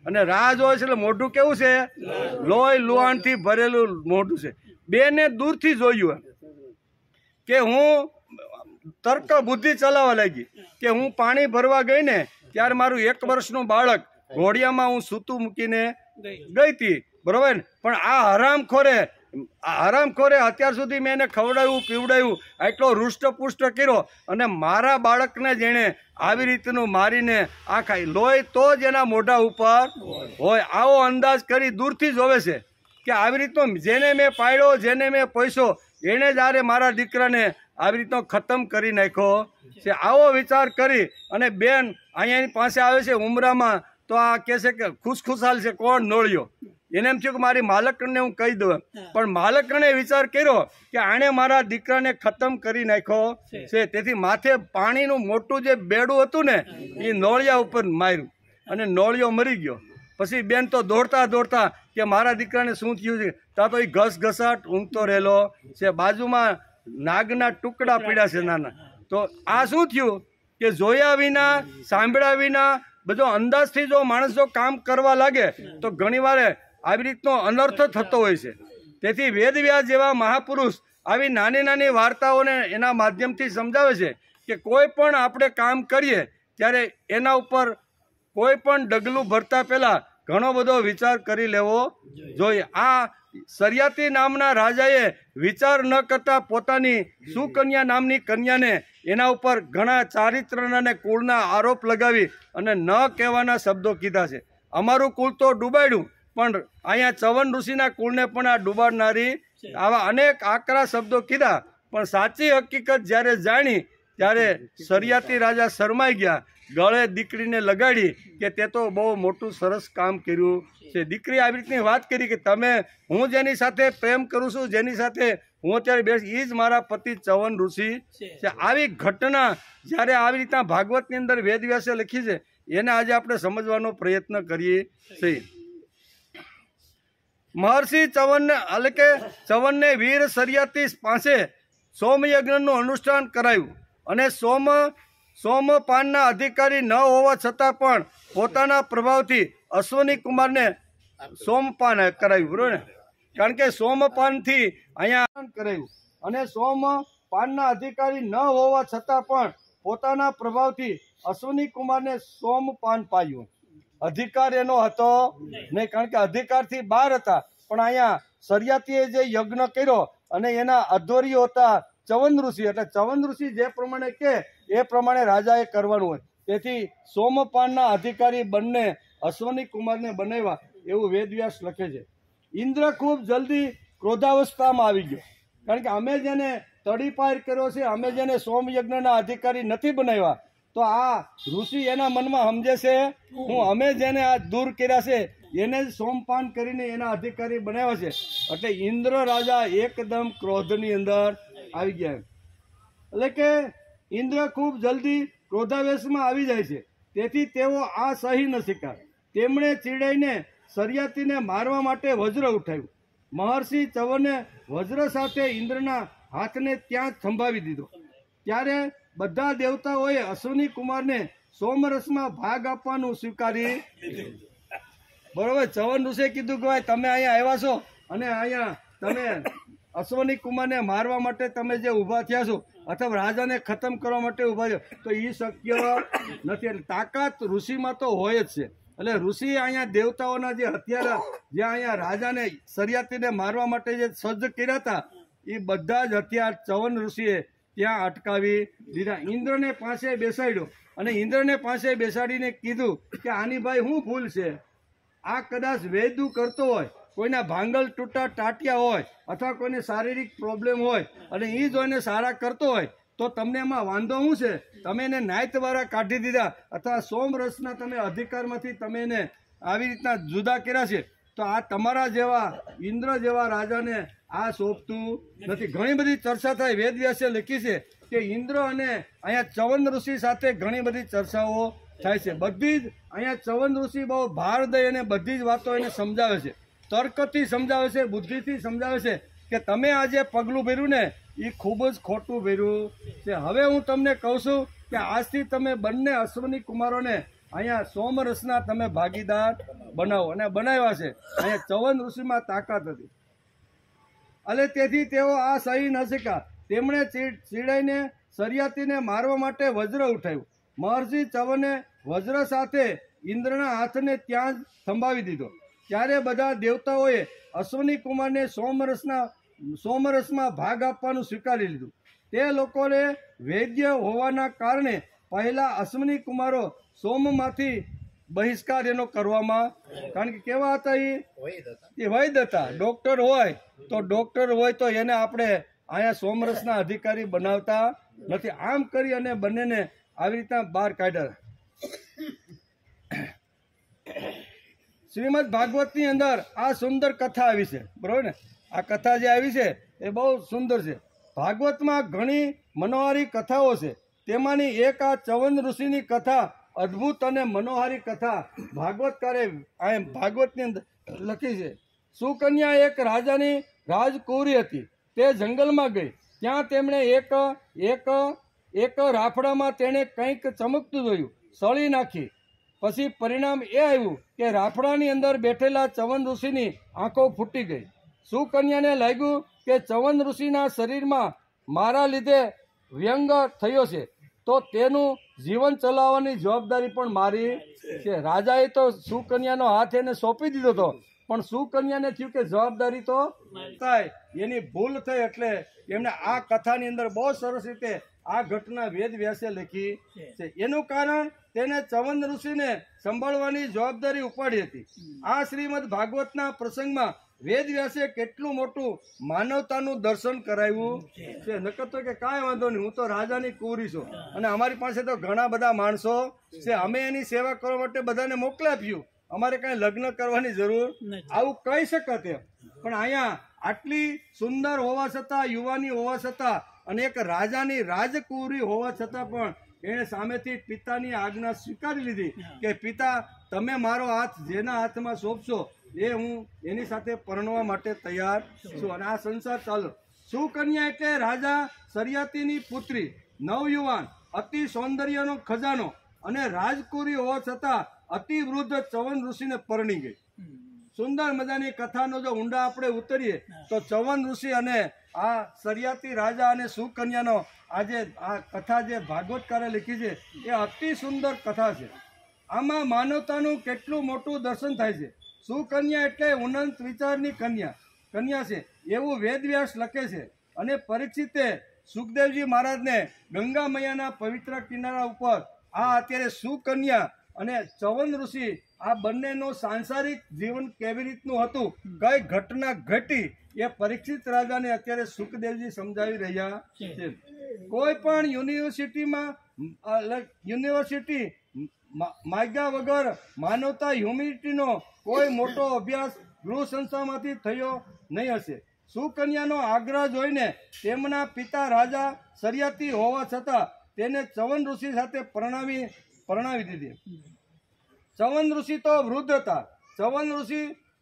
અને રાહ જોવે છે એટલે મોઢું કેવું છે? લોહી લુહાણથી ભરેલું મોઢું છે. બેને દૂરથી જોયું કે હું તર્ક બુદ્ધિ ચલાવવા લાગી કે હું પાણી ભરવા ગઈ ને ત્યારે મારું 1 વર્ષનું બાળક ઘોડિયામાં હું સૂતું મૂકીને ગઈ હતી, બરોબર. પણ આ હરામખોરે અત્યાર સુધી મેં એને ખવડાવ્યું પીવડાવ્યું, આટલો હૃષ્ટપુષ્ટ કર્યો અને મારા બાળકને જેણે આવી રીતનું મારીને આ ખાઈ લોહી તો જ એના મોઢા ઉપર હોય. આવો અંદાજ કરી દૂરથી જોવે છે કે આવી રીતનો જેને મેં પાડ્યો, જેને મેં પોસ્યો, એણે જ્યારે મારા દીકરાને આવી રીતનો ખતમ કરી નાખ્યો છે. આવો વિચાર કરી અને બેન અહીંયાની પાસે આવે છે ઉમરામાં તો આ કહે છે કે ખુશખુશાલ છે. કોણ? નોળિયો. એને એમ થયું કે મારી માલકને હું કહી દઉં, પણ માલકને વિચાર કર્યો કે આણે મારા દીકરાને ખતમ કરી નાખ્યો છે. તેથી માથે પાણીનું મોટું જે બેડું હતું ને એ નોળિયા ઉપર માર્યું અને નોળિયો મરી ગયો. પછી બેન તો દોડતા દોડતા કે મારા દીકરાને શું થયું છે, ત્યાં તો એ ઘસઘસાટ ઊંઘતો રહેલો છે. બાજુમાં નાગના ટુકડા પીડ્યા છે નાના. તો આ શું થયું કે જોયા વિના, સાંભળ્યા વિના, બધો અંદાજથી જો માણસ જો કામ કરવા લાગે તો ઘણીવાર આવી રીતનો અનર્થ થતો હોય છે. તેથી વેદવ્યાસ જેવા મહાપુરુષ આવી નાની નાની વાર્તાઓને એના માધ્યમથી સમજાવે છે કે કોઈ પણ આપણે કામ કરીએ ત્યારે એના ઉપર કોઈ પણ ડગલું ભરતા પહેલાં ઘણો બધો વિચાર કરી લેવો જોઈએ. આ સરિયાતી નામના રાજાએ વિચાર ન કરતા પોતાની સુકન્યા નામની કન્યાને એના ઉપર ઘણા ચારિત્રના અને કુળના આરોપ લગાવી અને ન કહેવાના શબ્દો કીધા છે. અમારું કુળ તો ડૂબાડ્યું, પણ અહીંયા ચવન ઋષિના કુળને પણ આ ડૂબાડનારી આવા અનેક આકરા શબ્દો કીધા. પણ સાચી હકીકત જ્યારે જાણી ત્યારે સરિયાતી રાજા શરમાઈ ગયા, ગળે દીકરીને લગાડી કે તે તો બહુ મોટું સરસ કામ કર્યું છે. દીકરી આવી રીતની વાત કરી કે હું જેની સાથે પ્રેમ કરું છું, જેની સાથે હું અત્યારે બેસી, એ જ મારા પતિ ચવન ઋષિ છે. આવી ઘટના જ્યારે આવી રીતના ભાગવતની અંદર વેદવ્યાસે લખી છે એને આજે આપણે સમજવાનો પ્રયત્ન કરીએ છીએ. મહર્ષિ ચવનને એટલે કે ચવનને વીર સરિયાતી પાસે સોમયજ્ઞનું અનુષ્ઠાન કરાયું અને સોમપાનના અધિકારી ન હોવા છતાં પણ પોતાના પ્રભાવથી અશ્વની કુમારને સોમપાન કરાવ્યું, બરોબર ને? કારણ કે સોમપાનથી અહીંયા કરાવ્યું અને સોમપાનના અધિકારી ન હોવા છતાં પણ પોતાના પ્રભાવથી અશ્વની કુમારને સોમપાન પાયું. અધિકાર એનો હતો નહીં, કારણ કે અધિકારથી બહાર હતા. પણ અહીંયા સરિયાતીએ જે યજ્ઞ કર્યો અને એના અધ્વર્યો હતા ચવન ઋષિ, એટલે ચવન ઋષિ જે પ્રમાણે કે એ પ્રમાણે રાજાએ કરવાનું હોય. તેથી સોમપાનના અધિકારી બંને અશ્વની કુમારને બનાવ્યા એવું વેદવ્યાસ લખે છે. ઇન્દ્ર ખૂબ જલ્દી ક્રોધાવસ્થામાં આવી ગયો, કારણ કે અમે જેને તડીપાર કર્યો છે, અમે જેને સોમયજ્ઞના અધિકારી નથી બનાવ્યા, તો આ ઋષિ એના મનમાં સમજે છે અમે જેને આ દૂર કર્યા છે એને જ સોમપાન કરીને એના અધિકારી બનાવ્યા છે. એટલે ઇન્દ્ર રાજા એકદમ ક્રોધની અંદર આવી ગયા. એટલે કે ઇન્દ્ર ખૂબ જલ્દી ક્રોધાવેશમાં આવી જાય છે. તેથી તેઓ આ સહી ન શક્યા. તેમણે ચીડાઈને સરિયાતીને મારવા માટે વજ્ર ઉઠાવ્યું. મહર્ષિ ચવને વજ્ર સાથે ઇન્દ્રના હાથને ત્યાં જ થંભાવી દીધો. ત્યારે બધા દેવતાઓએ અશ્વની કુમારને સોમરસમાં ભાગ આપવાનું સ્વીકારી, બરોબર. ચવન ઋષિએ કીધું કે ભાઈ તમે અહીંયા આવ્યા છો અને અહીંયા તમે અશ્વની કુમારને મારવા માટે તમે જે ઊભા થયા છો અથવા રાજાને ખતમ કરવા માટે ઊભા છો, તો એ શક્ય નથી. એટલે તાકાત ઋષિમાં તો હોય જ છે. એટલે ઋષિ અહીંયા દેવતાઓના જે હથિયાર જે અહીંયા રાજાને સરિયાતીને મારવા માટે જે સજ્જ કર્યા હતા એ બધા જ હથિયાર ચવન ઋષિએ ત્યાં અટકાવી દીધા. ઇન્દ્રને પાસે બેસાડ્યો અને ઇન્દ્રને પાસે બેસાડીને કીધું કે આની ભાઈ શું ભૂલ છે? આ કદાચ વેદુ કરતો હોય, કોઈના ભાંગલ તૂટા ટાટિયા હોય અથવા કોઈને શારીરિક પ્રોબ્લેમ હોય અને એ જો એને સારા કરતો હોય તો તમને એમાં વાંધો શું છે? તમે એને નાય દ્વારા કાઢી દીધા અથવા સોમરસના તમે અધિકારમાંથી તમે એને આવી રીતના જુદા કર્યા છે, તો આ તમારા જેવા ઇન્દ્ર જેવા રાજાને આ શોભતું નથી. ઘણી બધી ચર્ચા થાય. વેદવ્યાસે લખી છે કે ઇન્દ્ર અને અહીંયા ચવન ઋષિ સાથે ઘણી બધી ચર્ચાઓ થાય છે. બધી જ અહીંયા ચવન ઋષિ બહુ ભાર દઈ અને બધી જ વાતો એને સમજાવે છે, તર્કથી સમજાવે છે, બુદ્ધિથી સમજાવે છે કે તમે આજે પગલું ભર્યું ને એ ખૂબ જ ખોટું ભર્યું છે. હવે હું તમને કહું છું કે આજથી તમે બંને અશ્વની કુમારોને અહીંયા સોમરસના તમે ભાગીદાર બનાવો. અને બનાવ્યા છે. અહીંયા ચવન ઋષિમાં તાકાત હતી અને તેથી તેઓ આ સહી ન શક્યા. તેમણે ચીડાઈને સરિયાતીને મારવા માટે વજ્ર ઉઠાવ્યું. મહર્ષિ ચવને વજ્ર સાથે ઇન્દ્રના હાથને ત્યાં જ થંભાવી દીધો. ત્યારે બધા દેવતાઓએ અશ્વની કુમારને સોમરસમાં ભાગ આપવાનું સ્વીકારી લીધું. તે લોકોને વૈદ્ય હોવાના કારણે પહેલા અશ્વની કુમારો સોમમાંથી બહિષ્કાર એનો કરવામાં, કારણ કે કેવા હતા એ વૈદ્ય હતા. ડોક્ટર હોય તો એને આપણે અહીંયા સોમરસના અધિકારી બનાવતા નથી. આમ કરી અને બંનેને આવી રીતના બહાર કાઢ્યા. શ્રીમદ ભાગવતની અંદર આ સુંદર કથા આવી છે, બરોબર ને? આ કથા જે આવી છે એ બહુ સુંદર છે. ભાગવતમાં ઘણી મનોહારી કથાઓ છે. તેમાંની એક આ ચવન ઋષિની કથા અદ્ભુત અને મનોહારી કથા ભાગવતકારે ભાગવતની અંદર લખી છે. સુકન્યા એક રાજાની રાજકુંવરી હતી. તે જંગલમાં ગઈ. ત્યાં તેમણે એક રાફડામાં તેણે કંઈક ચમકતું જોયું. સળી નાખી. પછી પરિણામ એ આવ્યું કે રાફડાની અંદર બેઠેલા ચવન ઋષિની આંખો ફૂટી ગઈ. સુકન્યાને લાગ્યું કે ચવન ઋષિના શરીરમાં મારા લીધે વ્યંગ થયો છે, તો તેનું જીવન ચલાવવાની જવાબદારી પણ મારી છે. રાજાએ તો સુકન્યાનો હાથ એને સોંપી દીધો હતો, પણ સુકન્યાને થયું કે જવાબદારી તો થાય, એની ભૂલ થઈ. એટલે એમને આ કથાની અંદર બહુ સરસ રીતે આ ઘટના વેદ વ્યાસે લખી છે. એનું કારણ તેને ચવન ઋષિને સંભાળવાની જવાબદારી ઉપાડી હતી. આ શ્રીમદ ભાગવતના પ્રસંગમાં વેદ વ્યાસે કેટલું મોટું માનવતાનું દર્શન કરાવ્યું છે. નકર તો કે કાંઈ વાંધો નહીં, હું તો રાજાની કુંવરી છું અને અમારી પાસે તો ઘણા બધા માણસો છે, અમે એની સેવા કરવા માટે બધાને મોકલી આપ્યું, અમારે કાંઈ લગ્ન કરવાની જરૂર, આવું કહી શકત એમ. પણ અહીંયા આટલી સુંદર હોવા છતાં, યુવાની હોવા છતાં અને એક રાજાની રાજકુંવરી હોવા છતાં પણ એણે સામેથી પિતાની આજ્ઞા સ્વીકારી લીધી કે પિતા, તમે મારો હાથ જેના હાથમાં સોંપશો એ હું એની સાથે પરણવા માટે તૈયાર છું અને આ સંસાર ચાલો. સુકન્યા એટલે રાજા સરિયાતીની પુત્રી, નવયુવાન, અતિ સૌંદર્યનો ખજાનો અને રાજકુંવરી હોવા છતાં અતિ વૃદ્ધ ચવન ઋષિને પરણી ગઈ. સુંદર મજાની કથાનો જો ઊંડા આપણે ઉતરીએ તો ચવન ઋષિ અને આ સરિયાતી રાજા અને સુકન્યાનો આજે આ કથા જે ભાગવતકારે લખી છે એ અતિ સુંદર કથા છે. આમાં માનવતાનું કેટલું મોટું દર્શન થાય છે. સુકન્યા એટલે ઉન્નત વિચારની કન્યા છે એવું વેદવ્યાસ લખે છે. અને પરીક્ષિતે સુખદેવજી મહારાજને ગંગા મૈયાના પવિત્ર કિનારા ઉપર આ અત્યારે સુકન્યા અને ચવન ઋષિ આ બંનેનો સાંસારિક જીવન કેવી રીતનું હતું, કઈ ઘટના ઘટી, એ પરીક્ષિત રાજાને અત્યારે સુખદેવજી સમજાવી રહ્યા છે. કોઈ પણ યુનિવર્સિટી માગ્યા વગર માનવતા હ્યુમિનિટીનો કોઈ મોટો અભ્યાસ ગૃહ સંસ્થામાંથી થયો નહીં હશે. સુકન્યાનો આગ્રહ જોઈને તેમના પિતા રાજા સરિયાતી હોવા છતાં તેને ચવન ઋષિ સાથે પરણાવી દીધી. ચવન ઋષિ તો વૃદ્ધ હતા. ચવન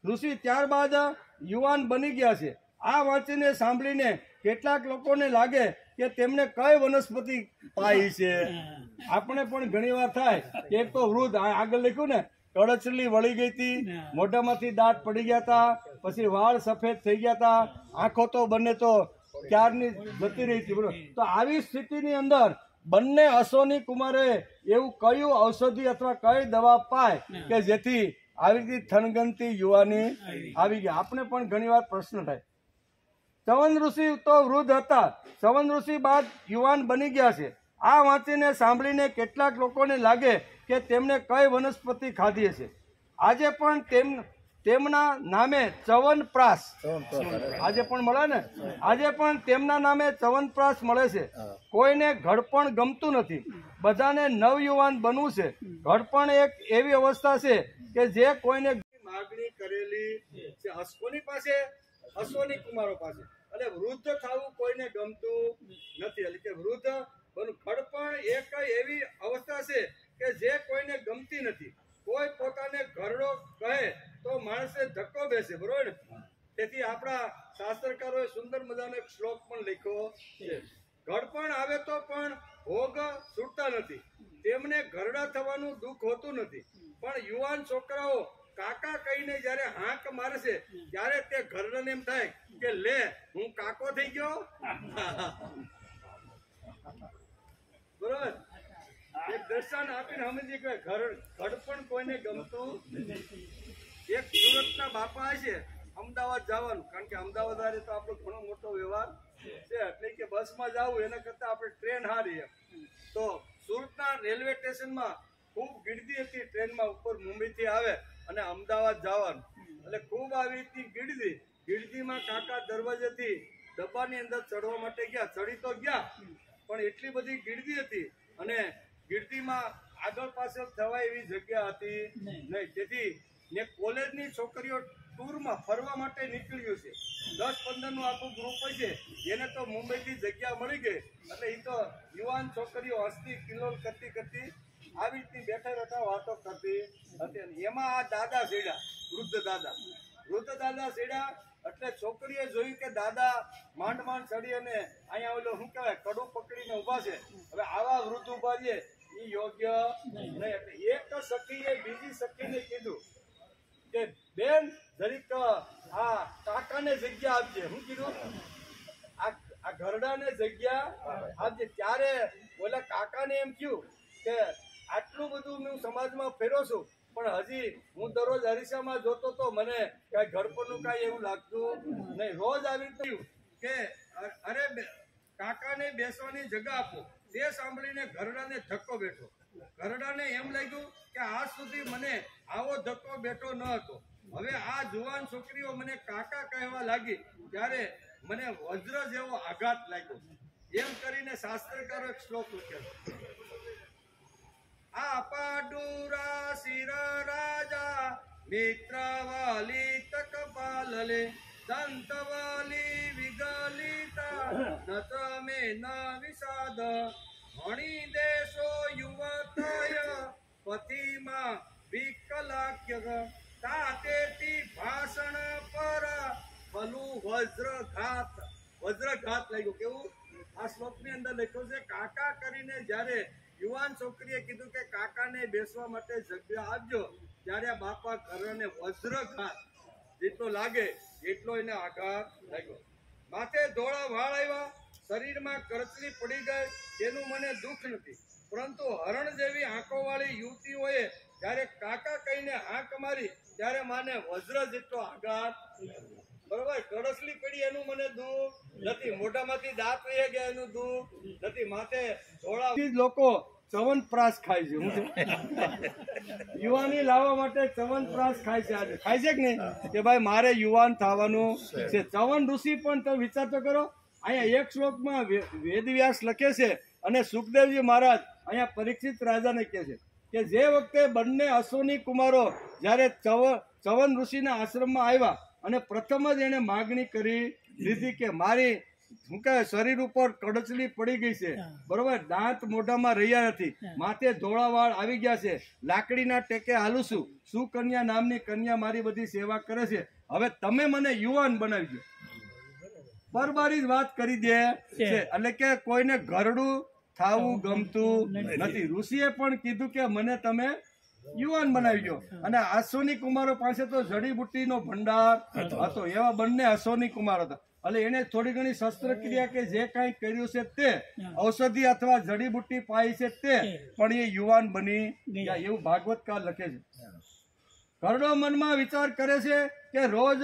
ઋષિ ત્યારબાદ યુવાન બની ગયા છે. આ વાંચીને સાંભળીને કેટલાક લોકોને લાગે કે તેમને કઈ વનસ્પતિ પાઈ છે. આપણે પણ ઘણી વાર થાય કે એક તો વૃદ્ધ, આગળ લખ્યું ને, કળચલી વળી ગઈ હતી, મોઢામાંથી દાંત પડી ગયા હતા, પછી વાળ સફેદ થઈ ગયા હતા, આંખો તો બંને તો ક્યારની જતી રહી હતી, બરોબર. તો આવી સ્થિતિની અંદર બંને અશ્વની કુમારે એવું કયું ઔષધિ અથવા કઈ દવા પાય કે જેથી આવી રીતે થનગનતી યુવાની આવી ગઈ. આપણે પણ ઘણી વાર પ્રશ્ન થાય. ચવન ઋષિ તો વૃદ્ધ હતા, ચવન ઋષિ બાદ યુવાન બની ગયા છે. આ વાંચીને સાંભળીને કેટલાક લોકોને લાગે કે તેમને કઈ વનસ્પતિ ખાધી હશે. આજે પણ તેમના નામે ચવનપ્રાશ આજે પણ મળે ને, આજે પણ તેમના નામે ચવનપ્રાશ મળે છે. કોઈને ઘડપણ ગમતું નથી, બધાને નવયુવાન બનવું છે. ઘડપણ એક એવી અવસ્થા છે કે જે કોઈને માગણી કરેલી છે કોની પાસે? અશ્વની કુમારો પાસે. એટલે વૃદ્ધ થવું કોઈને ગમતું નથી. એટલે કે વૃદ્ધ ઘડપણ એક એવી અવસ્થા છે કે જે કોઈને ગમતી નથી. કોઈ પોતાને ઘરડો કહે તો માણસે ધક્કો બેસે, બરોબર ને? તેથી આપણા શાસ્ત્રકારોએ સુંદર મજાનો એક શ્લોક પણ લખ્યો છે. ઘડપણ આવે તો પણ ભોગ છૂટતા નથી, તેમને ઘરડા થવાનું દુઃખ હોતું નથી. પણ યુવાન છોકરાઓ કાકા કહીને જયારે હાંક મારે છે ત્યારે તે ઘરડાને એમ થાય કે લે હું કાકો થઈ ગયો. બરોબર, એક દર્શન આપીને સમજી કે ઘડપણ કોઈને ગમતું. એક સુરતના બાપા છે, અમદાવાદ જવાનું, કારણ કે અમદાવાદ વાળે તો આપણો ઘણો મોટો વ્યવહાર છે, એટલે કે બસમાં જવું એના કરતા આપણે ટ્રેન હારી. તો સુરતના રેલવે સ્ટેશનમાં ખૂબ ગીર્દી હતી, ટ્રેનમાં ઉપર મુંબઈથી આવે અને અમદાવાદ જવાનું, એટલે ખૂબ આવી રીતની ગીર્દીમાં કાકા દરવાજેથી ડબ્બાની અંદર ચડવા માટે ગયા. ચડી તો ગયા પણ એટલી બધી ગીર્દી હતી અને ગીર્દીમાં આગળ પાછળ થવાય એવી જગ્યા હતી નહીં. તેથી ને કોલેજની છોકરીઓ ટૂરમાં ફરવા માટે નીકળ્યું છે, 10-15 નું આખું ગ્રુપ છે, એને તો મુંબઈથી જગ્યા મળી ગઈ. એટલે એ તો યુવાન છોકરીઓ હસતી કિલ્લોલ કરતી આવી રીતની બેઠા વાતો કરતી હતી. એમાં આ દાદા સેડ્યા, વૃદ્ધ દાદા સેડ્યા. એટલે છોકરીએ જોયું કે દાદા માંડ ચડી અને અહીંયા ઓલો શું કહેવાય કડું પકડીને ઉભા છે. હવે આવા વૃદ્ધ ઉભા છે એ યોગ્ય નહીં. એટલે એક સખીએ બીજી સખીને કીધું કે બેન જરીક આ કાકાને જગ્યા આપજે. શું કીધું? આ ઘરડાને જગ્યા આપજે. ત્યારે ઓલા કાકાને એમ થયું કે આટલું બધું હું સમાજમાં ફેરો છું પણ હજી હું દરરોજ અરીસામાં જોતો તો મને કઈ ઘડપણનું કાંઈ એવું લાગતું નહીં. રોજ આવી થયું કે અરે કાકાને બેસવાની જગ્યા આપો. તે સાંભળીને ઘરડાને ધક્કો બેઠો. ઘરડાને એમ લાગ્યું કે આજ સુધી મને આવો ધક્કો બેઠો ન હતો. હવે આ જુવાન છોકરીઓ મને કાકા કહેવા લાગી ત્યારે મને વજ્ર જેવો આઘાત લાગ્યો. એમ કરીને શાસ્ત્રકારો એક શ્લોક લખ્યો. આપાડુરા શિર રાજા મિત્રવાલી તકપાલલે દંતવાલી વિગલિતા નતમે ન વિષાદ ભણી દેશો યુવતય પતિમાં વિકલાક્ય તાતેતી ભાષણ પર ભલું વજ્રઘાત લાગ્યું. કેવું? આ શ્લોકની અંદર લખ્યું છે કાકા કરીને જ્યારે યુવાન છોકરીએ કીધું કે કાકાને બેસવા માટે જગ્યા આપજો ત્યારે બાપા ઘરને વજ્રઘાત જેટલો લાગે એટલો એને આઘાત લાગ્યો. માથે ધોળા વાળ આવ્યા, શરીરમાં કરચલી પડી ગઈ, તેનું મને દુઃખ નથી. પરંતુ હરણ જેવી આંખો વાળી યુવતીઓએ જ્યારે કાકા કહીને આંખ મારી ત્યારે માને વજ્ર જેટલો આઘાત. બરોબર, કડસલી પડી એનું મને દુઃખ નથી, મોઢામાંથી દાંત વહી ગયા એનું દુઃખ નથી. માથે ધોળા લોકો ચવનપ્રાશ ખાય છે. યુવાની લાવવા માટે ચવનપ્રાશ ખાય છે. આજે ખાય છે કે નહીં કે ભાઈ મારે યુવાન થવાનું છે. ચવન ઋષિ પણ તમે વિચાર તો કરો. અહીંયા એક શ્લોકમાં વેદવ્યાસ લખે છે અને સુખદેવજી મહારાજ અહીંયા પરીક્ષિત રાજાને કહે છે કે જે વખતે બંને અશ્વની કુમારો જ્યારે ચવન ઋષિના આશ્રમમાં આવ્યા અને પ્રથમ જ એને માગણી કરી લીધી કે મારી શું કહે શરીર ઉપર કડચલી પડી ગઈ છે, બરોબર, દાંત મોઢામાં રહ્યા નથી, માથે ધોળા વાળ આવી ગયા છે, લાકડીના ટેકે હાલું છું, સુકન્યા નામની કન્યા મારી બધી સેવા કરે છે, હવે તમે મને યુવાન બનાવી દો. બરબારી જ વાત કરી દે છે. એટલે કે કોઈને ઘરડું થાવું ગમતું નથી. ઋષિએ પણ કીધું કે મને તમે યુવાન બનાવી દો. અને અશ્વની કુમારો પાસે તો જડીબુટ્ટીનો ભંડાર હતો. એવા બંને અશ્વની કુમાર હતા. એટલે એને થોડી ઘણી શસ્ત્રક્રિયા કે જે કાંઈ કર્યું છે તે ઔષધિ અથવા જડીબુટ્ટી પાઈ છે તે પણ એ યુવાન બની ગયા એવું ભાગવતકાર લખે છે. ઘરડો મનમાં વિચાર કરે છે કે રોજ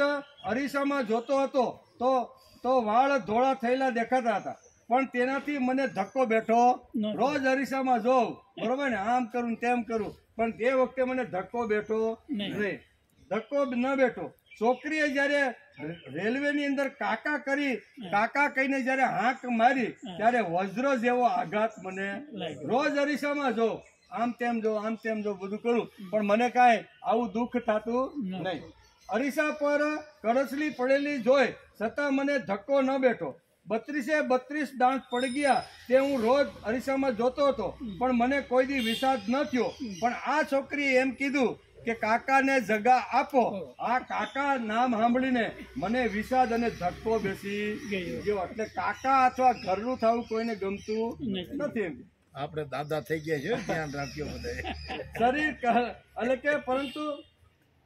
અરીસામાં જોતો હતો તો વાળ ધોળા થયેલા દેખાતા હતા પણ તેનાથી મને ધક્કો બેઠો. રોજ અરીસામાં જોઉં, બરોબર ને, આમ કરું તેમ કરું પણ તે વખતે મને ધક્કો બેઠો નહીં. ધક્કો ન બેઠો. છોકરીએ જયારે રેલવેની અંદર કાકા કહીને જયારે હાંક મારી ત્યારે વજ્ર જેવો આઘાત મને. રોજ અરીસામાં જોઉં આમ તેમ જો બધું કરું, પણ મને કાંઈ આવું દુઃખ થતું નહીં. અરીસા પર કરસલી પડેલી જોઈ છતાં મને ધક્કો ન બેઠો. 32 દાંત પડી ગયા તે હું રોજ અરીસામાં જોતો હતો, પણ મને કોઈ દી વિષાદ ન થયો. પણ આ છોકરી એમ કીધું કે કાકાને જગા આપો. આ કાકા નામ સાંભળીને મને વિષાદ અને ધક્કો બેસી ગયો. એટલે કાકા અથવા ઘરનું થવું કોઈને ગમતું નથી. આપણે દાદા થઈ ગયા છે, ધ્યાન રાખ્યો બધા શરીર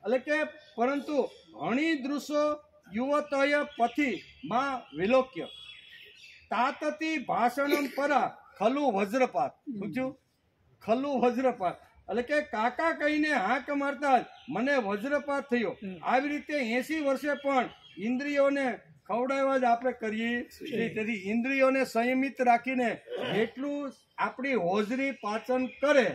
એટલે કે પરંતુ હણી દૃશ્યો યુવતય પથી માં વિલોક્ય તાતતી ભાષણમ પરા ખલુ વજ્રપાત. પૂછ્યું ખલુ વજ્રપાત એટલે કે કાકા કહીને હાંક મારતા જ મને વજ્રપાત થયો. આવી રીતે 80 વર્ષે પણ ઇન્દ્રિયોને ખવડાવવા જ આપણે કરીએ છીએ. તેથી ઇન્દ્રિયોને સંયમિત રાખીને જેટલું આપણી હોજરી પાચન કરે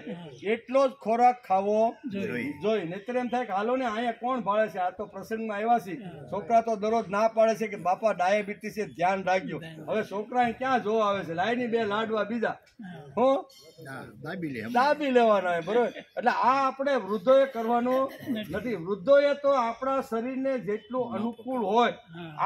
એટલો જ ખોરાક ખાવો જોઈએ. નહીતર એમ થાય કે હાલો ને અહીંયા કોણ ભાળે છે, આ તો પ્રસંગમાં આવ્યા છે. છોકરા તો દરરોજ ના પાડે છે કે બાપા ડાયાબિટીસ છે, ધ્યાન રાખજો. હવે છોકરા ક્યાં જોવા આવે છે, લાઈની 2 લાડવા બીજા હું દાબી લેવાના હોય, બરોબર. એટલે આ આપણે વૃદ્ધોએ કરવાનું નથી. વૃદ્ધોએ તો આપણા શરીરને જેટલું અનુકૂળ હોય,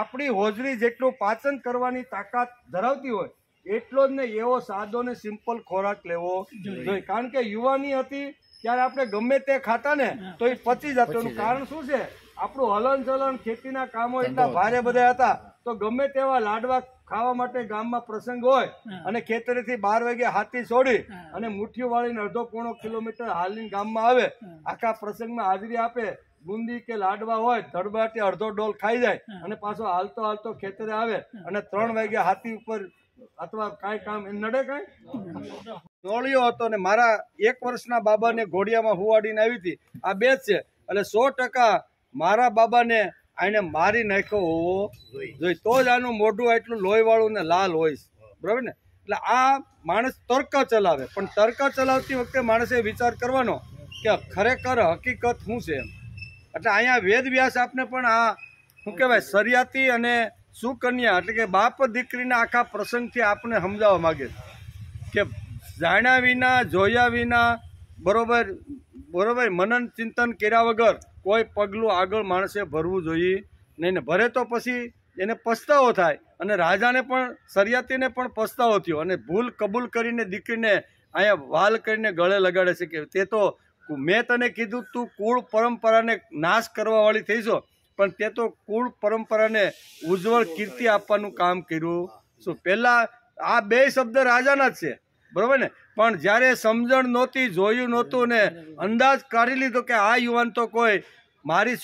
આપણી હોજરી જેટલું પાચન કરવાની તાકાત ધરાવતી હોય એટલો જ ને એવો સાદો ને સિમ્પલ ખોરાક લેવો જોઈએ. કારણ કે યુવાની હતી ત્યારે આપણે ગમે તે ખાતા ને તો એ પચી જતું. કારણ શું છે, આપણું હલન ચલન ખેતીના કામો એટલા ભારે બધા હતા, તો ગમે તેવા લાડવા ખાવા માટે ગામમાં પ્રસંગ હોય અને ખેતરેથી 12 વાગે હાથી છોડી અને મુઠ્ઠીઓ વાળીને અડધો પોણો કિલોમીટર હાલીને ગામમાં આવે, આખા પ્રસંગમાં હાજરી આપે. બુંદી કે લાડવા હોય ધડબાટી અડધો ડોલ ખાઈ જાય અને પાછો હાલતો ખેતરે આવે અને 3 વાગ્યા હાથી ઉપર અથવા કાંઈ કામ નડે. કાંઈ નોળિયો હતો ને મારા 1 વર્ષના બાબાને ઘોડિયામાં હુવાડીને આવી હતી. આ 2 જ છે. એટલે 100% મારા બાબાને આને મારી નાખ્યો હોવો જોઈએ, તો જ આનું મોઢું એટલું લોહીવાળું ને લાલ હોય, બરાબર ને. એટલે આ માણસ તર્ક ચલાવે, પણ તર્ક ચલાવતી વખતે માણસે વિચાર કરવાનો કે ખરેખર હકીકત શું છે એમ. એટલે અહીંયા વેદ વ્યાસ આપને પણ આ શું કહેવાય સરિયાતી અને સુકન્યા એટલે કે બાપ દીકરીના આખા પ્રસંગથી આપને સમજાવવા માગે કે જાણ્યા વિના જોયા વિના બરોબર મનન ચિંતન કર્યા વગર કોઈ પગલું આગળ માણસે ભરવું જોઈએ નહીં. ને ભરે તો પછી એને પસ્તાવો થાય. અને રાજાને પણ સરિયાતીને પણ પસ્તાવો થયો અને ભૂલ કબૂલ કરીને દીકરીને અહીંયા વાલ કરીને ગળે લગાડે છે કે તે તો મેં તને કીધું તું કુળ પરંપરાને નાશ કરવા વાળી થઈશો, પણ તે તો કુળ પરંપરાને ઉજ્જવળ કીર્તિ આપવાનું કામ કર્યું. શું પહેલા આ 2 શબ્દ રાજાના જ છે, બરોબર ને. પણ જ્યારે સમજણ નહોતી, જોયું નહોતું ને અંદાજ કાઢી લીધો કે આ યુવાન તો કોઈ મારી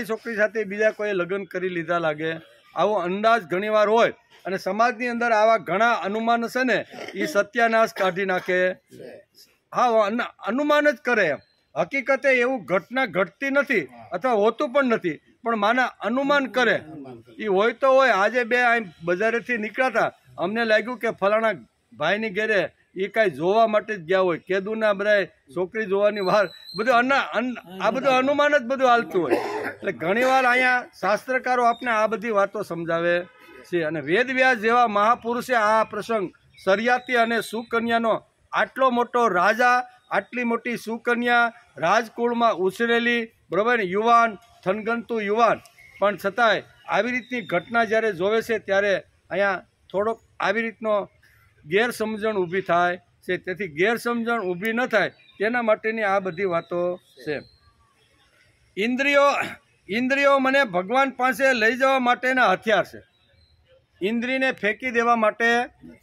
છોકરી સાથે બીજા કોઈ લગ્ન કરી લીધા લાગે, આવો અંદાજ ઘણીવાર હોય. અને સમાજની અંદર આવા ઘણા અનુમાન છે ને એ સત્યાનાશ કાઢી નાખે. હા, અનુમાન જ કરે. હકીકતે એવું ઘટના ઘટતી નથી અથવા હોતું પણ નથી, પણ માના અનુમાન કરે. એ હોય તો હોય. આજે 2 બજારેથી નીકળ્યા હતા, અમને લાગ્યું કે ફલાણા ભાઈની ઘેરે એ કાંઈ જોવા માટે જ ગયા હોય, કેદુના બધા છોકરી જોવાની વાર બધું આ બધું અનુમાન જ બધું હાલતું હોય. એટલે ઘણીવાર અહીંયા શાસ્ત્રકારો આપણે આ બધી વાતો સમજાવે છે. અને વેદ વ્યાસ જેવા મહાપુરુષે આ પ્રસંગ સરિયાતી અને સુકન્યાનો આટલો મોટો રાજા, આટલી મોટી સુકન્યા, રાજકુળમાં ઉછરેલી, બરાબર ને, યુવાન, થનગનતું યુવાન, પણ છતાંય આવી રીતની ઘટના જ્યારે જોવે છે ત્યારે અહીંયા થોડોક આવી રીતનો ગેરસમજણ ઊભી થાય છે. તેથી ગેરસમજણ ઊભી ન થાય તેના માટેની આ બધી વાતો છે. ઇન્દ્રિયો મને ભગવાન પાસે લઈ જવા માટેના હથિયાર છે. ઇન્દ્રિયને ફેંકી દેવા માટે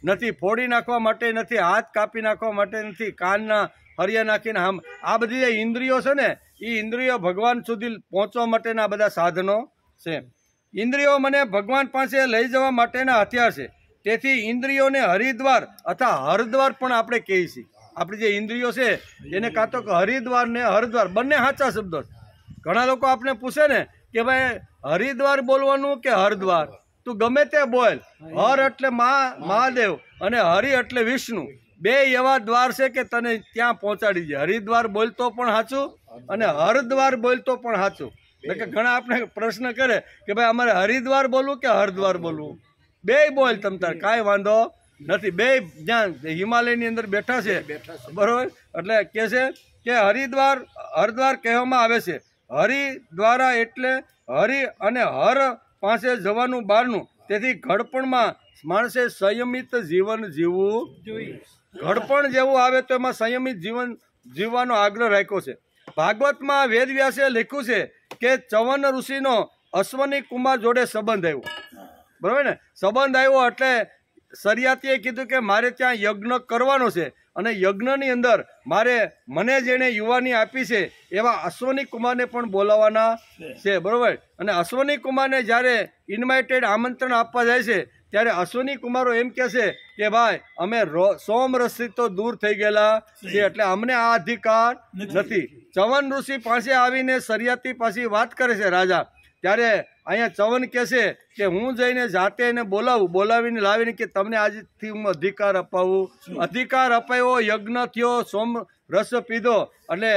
નથી, ફોડી નાખવા માટે નથી, હાથ કાપી નાખવા માટે નથી, કાનના હરિયા નાખીને આ બધી જે ઇન્દ્રિયો છે ને એ ઇન્દ્રિયો ભગવાન સુધી પહોંચવા માટેના બધા સાધનો છે. ઇન્દ્રિયો મને ભગવાન પાસે લઈ જવા માટેના હથિયાર છે. તેથી ઇન્દ્રિયોને હરિદ્વાર અથવા હરદ્વાર પણ આપણે કહીએ છીએ. આપણી જે ઇન્દ્રિયો છે એને કાં તો હરિદ્વાર ને હરદ્વાર બંને સાચા શબ્દો છે. ઘણા લોકો આપણે પૂછે ને કે ભાઈ હરિદ્વાર બોલવાનું કે હરદ્વાર, તું ગમે તે બોલ. હર એટલે મહાદેવ અને હરિ એટલે વિષ્ણુ. 2 એવા દ્વાર છે કે તને ત્યાં પહોંચાડી જાય. હરિદ્વાર બોલતો પણ સાચું અને હરદ્વાર બોલતો પણ સાચું. એટલે કે ઘણા આપણે પ્રશ્ન કરે કે ભાઈ અમારે હરિદ્વાર બોલવું કે હરદ્વાર બોલવું. 2 બોલ તમ તાર, કાંઈ વાંધો નથી. બે જ્યાં હિમાલયની અંદર બેઠા છે, બરોબર. એટલે કે છે કે હરિદ્વાર કહેવામાં આવે છે. હરિદ્વારા એટલે હરિ અને હર પાસે જવાનું બહારનું. તેથી ઘડપણમાં માણસે સંયમિત જીવન જીવવું જોઈએ. ઘડપણ જેવું આવે તો એમાં સંયમિત જીવન જીવવાનો આગ્રહ રાખ્યો છે. ભાગવતમાં વેદવ્યાસે લખ્યું છે કે ચવન ઋષિનો અશ્વની કુમાર જોડે સંબંધ આવ્યો, બરાબર ને. સંબંધ આવ્યો એટલે સરિયાતીએ કીધું કે મારે ત્યાં યજ્ઞ કરવાનો છે અને યજ્ઞની અંદર મને જેણે યુવાની આપી છે એવા અશ્વની કુમારને પણ બોલાવવાના છે, બરોબર. અને અશ્વની કુમારને જ્યારે ઇન્વાઇટેડ આમંત્રણ આપવા જાય છે ત્યારે અશ્વની કુમારો એમ કહે છે કે ભાઈ અમે સોમરસથી તો દૂર થઈ ગયેલા છે એટલે અમને આ અધિકાર નથી. ચવન ઋષિ પાસે આવીને સરિયાતી પાસે વાત કરે છે રાજા. ત્યારે અહીંયા ચવન કહે છે કે હું જઈને જાતે એને બોલાવીને લાવીને કે તમને આજથી હું અધિકાર અપાવું. અધિકાર અપાયો, યજ્ઞ થયો, સોમ રસ પીધો એટલે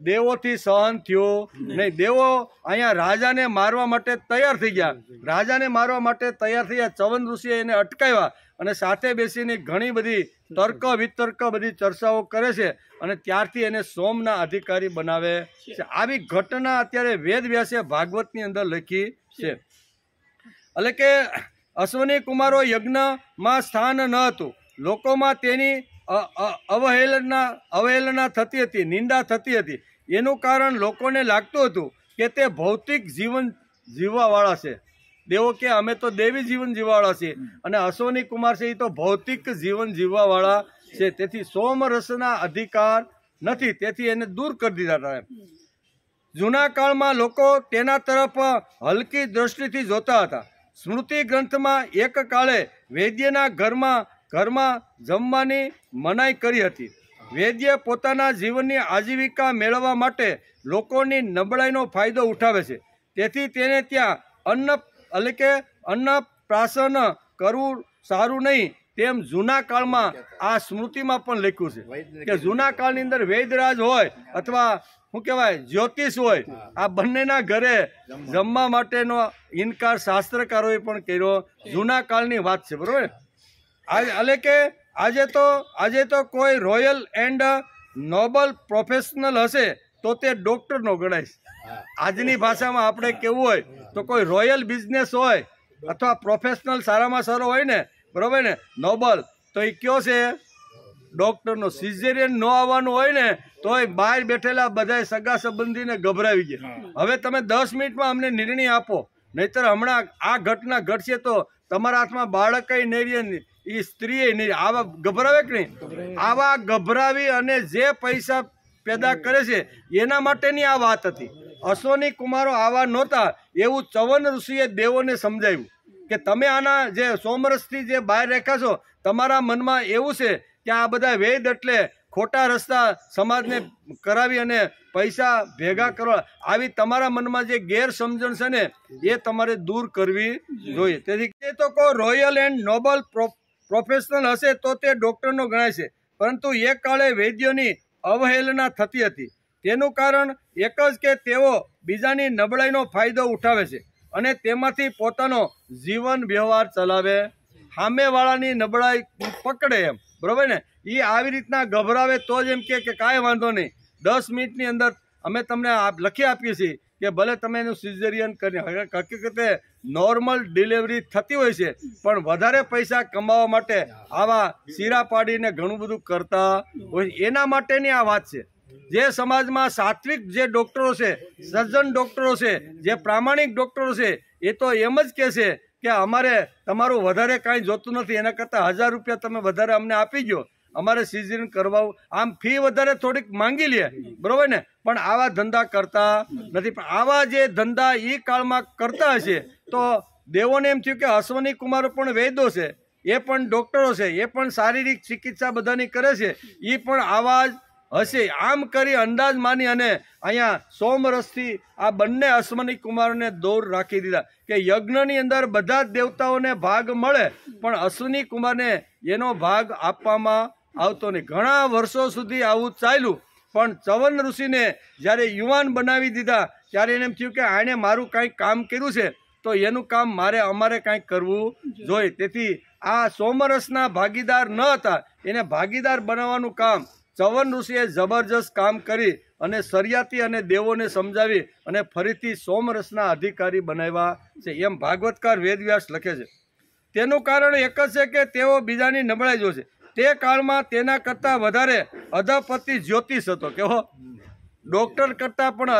દેવોથી સહન થયું નહીં. દેવો અહીંયા રાજાને મારવા માટે તૈયાર થઈ ગયા. ચવન ઋષિએ એને અટકાવ્યા અને સાથે બેસીને ઘણી બધી તર્ક વિતર્ક બધી ચર્ચાઓ કરે છે અને ત્યારથી એને સોમના અધિકારી બનાવે છે. આવી ઘટના અત્યારે વેદવ્યાસે ભાગવતની અંદર લખી છે. એટલે કે અશ્વની કુમારો યજ્ઞમાં સ્થાન ન હતું. લોકોમાં તેની અવહેલના થતી હતી, નિંદા થતી હતી. એનું કારણ લોકોને લાગતું હતું કે તે ભૌતિક જીવન જીવવાવાળા છે. દેવો કે અમે તો દેવી જીવન જીવવાવાળા છીએ અને અશ્વની કુમાર છે એ તો ભૌતિક જીવન જીવવાવાળા છે. તેથી સોમરસના અધિકાર નથી, તેથી એને દૂર કરી દીધા હતા. જૂના કાળમાં લોકો તેના તરફ હલકી દ્રષ્ટિથી જોતા હતા. સ્મૃતિ ગ્રંથમાં એક કાળે વૈદ્યના ઘરમાં જમવાની મનાઈ કરી હતી. વૈદ્ય પોતાના જીવનની આજીવિકા મેળવવા માટે લોકોની નબળાઈનો ફાયદો ઉઠાવે છે. તેથી તેને ત્યાં અન્નપ્રાશન કરવું સારું નહીં તેમ જૂના કાળમાં આ સ્મૃતિમાં પણ લખ્યું છે કે જૂના કાળની અંદર વૈદરાજ હોય અથવા શું કહેવાય જ્યોતિષ હોય, આ બંનેના ઘરે જમવા માટેનો ઇનકાર શાસ્ત્રકારોએ પણ કર્યો. જૂના કાળની વાત છે, બરોબર. એટલે કે આજે તો કોઈ રોયલ એન્ડ નોબલ પ્રોફેશનલ હશે તો તે ડોક્ટરનો ગણાય. આજની ભાષામાં આપણે કેવું હોય તો કોઈ રોયલ બિઝનેસ હોય અથવા પ્રોફેશનલ સારામાં સારો હોય ને, બરોબર ને, નોબલ, તો એ કયો છે ડોક્ટરનો. સિઝેરિયન ન આવવાનું હોય ને તોય બહાર બેઠેલા બધા સગા સંબંધીને ગભરાવી ગયા. હવે તમે 10 મિનિટમાં અમને નિર્ણય આપો, નહીતર હમણાં આ ઘટના ઘટશે તો તમારા હાથમાં બાળક નહીં, એ સ્ત્રી નહીં. આવા ગભરાવે કે નહીં? આવા ગભરાવી અને જે પૈસા પેદા કરે છે એના માટેની આ વાત હતી. અશ્વની કુમારો આવા નહોતા એવું ચવન ઋષિએ દેવોને સમજાવ્યું કે તમે આના જે સોમરસથી જે બહાર રાખ્યા છો, તમારા મનમાં એવું છે કે આ બધા વેદ એટલે ખોટા રસ્તા સમાજને કરાવી અને પૈસા ભેગા કરવા, આવી તમારા મનમાં જે ગેરસમજણ છે ને એ તમારે દૂર કરવી જોઈએ. તેથી એ તો કોઈ રોયલ એન્ડ નોબલ પ્રોફેશનલ હશે તો તે ડોક્ટરનો ગણાય છે. પરંતુ એક કાળે વૈદ્યોની અવહેલના થતી હતી. તેનું કારણ એક જ કે તેઓ બીજાની નબળાઈનો ફાયદો ઉઠાવે છે અને તેમાંથી પોતાનો જીવન વ્યવહાર ચલાવે. સામેવાળાની નબળાઈ પકડે એમ, બરોબર ને. એ આવી રીતના ગભરાવે તો જ એમ કે કાંઈ વાંધો નહીં, 10 મિનિટની અંદર અમે તમને લખી આપીએ છીએ કે ભલે તમે એનું સિઝેરિયન કરી. હકીકતે નોર્મલ ડિલિવરી થતી હોય છે પણ વધારે પૈસા કમાવા માટે આવા શીરા પાડીને ઘણું બધું કરતા હોય. એના માટેની આ વાત છે. જે સમાજમાં સાત્વિક જે ડોક્ટરો છે, સજ્જન ડોક્ટરો છે, જે પ્રામાણિક ડોક્ટરો છે, એ તો એમ જ કહે છે કે અમારે તમારું વધારે કાંઈ જોતું નથી, એના કરતાં 1000 રૂપિયા તમે વધારે અમને આપી ગયો, અમારે સિઝેરિયન કરવાવું. આમ ફી વધારે થોડીક માંગી લે, બરોબર ને, પણ આવા ધંધા કરતા નથી. પણ આવા જે ધંધા એ કાળમાં કરતા હશે તો દેવોને એમ થયું કે અશ્વની કુમારો પણ વૈદો છે, એ પણ ડોક્ટરો છે, એ પણ શારીરિક ચિકિત્સા બધાની કરે છે, એ પણ આવા જ હશે. આમ કરી અંદાજ માની અને અહીંયા સોમરસથી આ બંને અશ્વની કુમારોને દૂર રાખી દીધા કે યજ્ઞની અંદર બધા જ દેવતાઓને ભાગ મળે પણ અશ્વની કુમારને એનો ભાગ આપવામાં આવતો નહીં. ઘણા વર્ષો સુધી આવું ચાલ્યું પણ ચવન ઋષિને જ્યારે યુવાન બનાવી દીધા ત્યારે એને એમ થયું કે આણે મારું કાંઈક કામ કર્યું છે તો એનું કામ અમારે કાંઈક કરવું જોઈએ. તેથી આ સોમરસના ભાગીદાર ન હતા એને ભાગીદાર બનાવવાનું કામ ચવન ઋષિએ જબરજસ્ત કામ કરી અને સરિયાતી અને દેવોને સમજાવી અને ફરીથી સોમરસના અધિકારી બનાવ્યા છે એમ ભાગવતકાર વેદવ્યાસ લખે છે. તેનું કારણ એક જ છે કે તેઓ બીજાની નબળાઈ જોશે. તે કાળમાં તેના કરતાં વધારે અધપતિ જ્યોતિષ હતો. કેવો? ડોક્ટર કરતાં પણ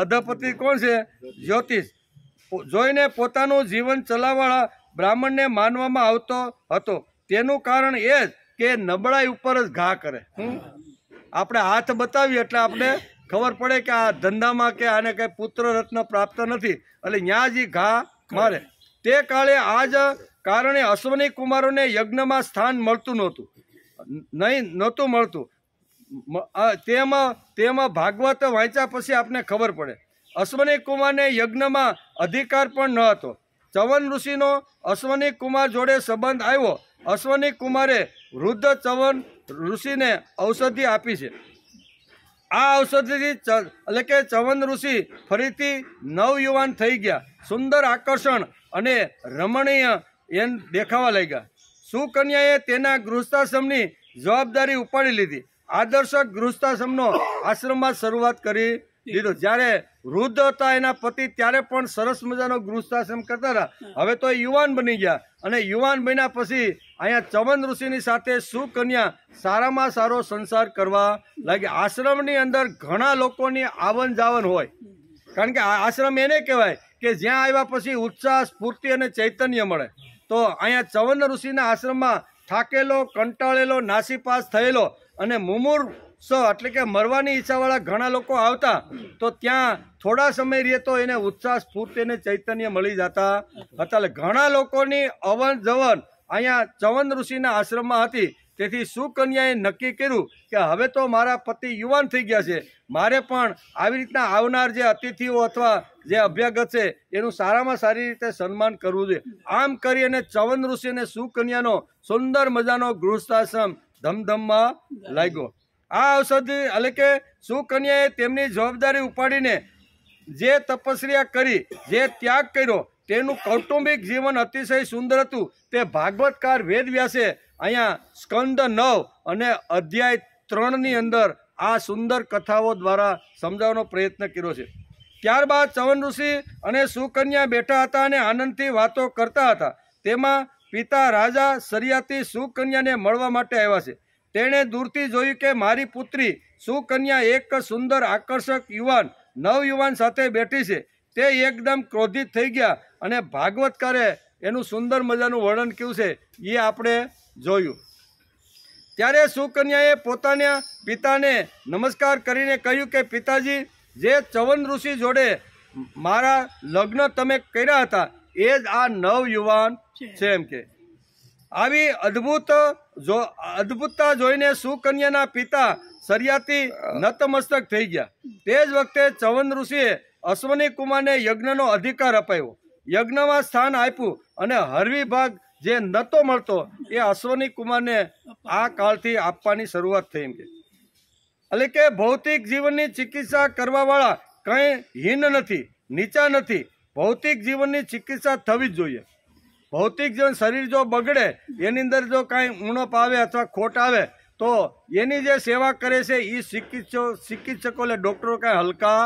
અધપતિ કોણ છે? જ્યોતિષ. જોઈને પોતાનું જીવન ચલાવવાળા બ્રાહ્મણને માનવામાં આવતો હતો. તેનું કારણ એ જ કે નબળાઈ ઉપર જ ઘા કરે. આપણે હાથ બતાવીએ એટલે આપણે ખબર પડે કે આ ધંધામાં કે આને કંઈ પુત્ર રત્ન પ્રાપ્ત નથી એટલે ત્યાં જ ઘા મારે. તે કાળે આ જ કારણે અશ્વની કુમારોને યજ્ઞમાં સ્થાન મળતું નહોતું મળતું. તેમાં ભાગવત વાંચ્યા પછી આપને ખબર પડે. અશ્વની કુમારને યજ્ઞમાં અધિકાર પણ ન હતો. ચવન ઋષિનો અશ્વની કુમાર જોડે સંબંધ આવ્યો. અશ્વની કુમારે વૃદ્ધ ચવન ઋષિને ઔષધિ આપી છે. આ ઔષધિથી એટલે કે ચવન ઋષિ ફરીથી નવયુવાન થઈ ગયા. સુંદર, આકર્ષણ અને રમણીય એમ દેખાવા લાગ્યા. સુકન્યાએ તેના ગૃહસ્થાશ્રમની જવાબદારી ઉપાડી લીધી. આદર્શક ગૃહસ્થાશ્રમનો આશ્રમમાં શરૂઆત કરી દીધો. જ્યારે વૃદ્ધ હતા એના પતિ ત્યારે પણ સરસ મજાનો ગૃહસ્થાશ્રમ કરતા હતા. હવે તો યુવાન બની ગયા અને યુવાન બન્યા પછી અહીંયા ચવન ઋષિની સાથે સુકન્યા સારામાં સારો સંસાર કરવા લાગ્યા. આશ્રમની અંદર ઘણા લોકોની આવન જાવન હોય, કારણ કે આશ્રમ એને કહેવાય કે જ્યાં આવ્યા પછી ઉત્સાહ, સ્ફૂર્તિ અને ચૈતન્ય મળે. તો અહીંયા ચવન ઋષિના આશ્રમમાં થાકેલો, કંટાળેલો, નાસીપાસ થયેલો અને મુમૂર્ષ એટલે કે મરવાની ઈચ્છાવાળા ઘણા લોકો આવતા. તો ત્યાં થોડા સમય રહે તો એને ઉત્સાહ, સ્ફૂર્તિ અને ચૈતન્ય મળી જતા હતા. એટલે ઘણા લોકોની અવન જવન અહીંયા ચવન ઋષિના આશ્રમમાં હતી. તેથી સુકન્યાએ નક્કી કર્યું કે હવે તો મારા પતિ યુવાન થઈ ગયા છે, મારે પણ આવી રીતના આવનાર જે અતિથિઓ અથવા જે અભ્યાગત છે એનું સારામાં સારી રીતે સન્માન કરવું જોઈએ. આમ કરી અને ચવન ઋષિ અને સુકન્યાનો સુંદર મજાનો ગૃહસ્થાશ્રમ ધમધમમાં લાગ્યો. આ ઔષધિ એટલે કે સુકન્યાએ તેમની જવાબદારી ઉપાડીને જે તપસ્યા કરી, જે ત્યાગ કર્યો, તેનું કૌટુંબિક જીવન અતિશય સુંદર હતું. તે ભાગવતકાર વેદવ્યાસે અહીંયા સ્કંદ 9 અને અધ્યાય 3ની અંદર આ સુંદર કથાઓ દ્વારા સમજાવવાનો પ્રયત્ન કર્યો છે. ત્યારબાદ ચવન ઋષિ અને સુકન્યા બેઠા હતા અને આનંદથી વાતો કરતા હતા. તેમાં પિતા રાજા સરિયાતી સુકન્યાને મળવા માટે આવ્યા છે. તેણે દૂરથી જોયું કે મારી પુત્રી સુકન્યા એક સુંદર, આકર્ષક યુવાન, નવયુવાન સાથે બેઠી છે. તે એકદમ ક્રોધિત થઈ ગયા અને ભાગવતકારે એનું સુંદર મજાનું વર્ણન કર્યું છે એ આપણે જોયું. ત્યારે સુકન્યાએ પોતાના પિતાને નમસ્કાર કરીને કહ્યું કે પિતાજી, જે ચવન ઋષિ જોડે મારા લગ્ન તમે કર્યા હતા એ જ આ નવયુવાન છે એમ કે. આવી અદ્ભુતતા જોઈને સુકન્યાના પિતા સરિયાતી નતમસ્તક થઈ ગયા. તે જ વખતે ચવન ઋષિએ અશ્વની કુમારને યજ્ઞનો અધિકાર અપાયો, યજ્ઞમાં સ્થાન આપ્યું અને હરવી ભાગ જે નતો મળતો એ અશ્વની કુમારને આ કાળથી આપવાની શરૂઆત થઈ એમ કે. એટલે કે ભૌતિક જીવનની ચિકિત્સા કરવાવાળા કંઈ હીન નથી, નીચા નથી. ભૌતિક જીવનની ચિકિત્સા થવી જ જોઈએ. ભૌતિક જીવન, શરીર જો બગડે, એની અંદર જો કાંઈ ઉણપ આવે અથવા ખોટ આવે તો એની જે સેવા કરે છે એ ચિકિત્સકો એટલે ડૉક્ટરો કાંઈ હલકા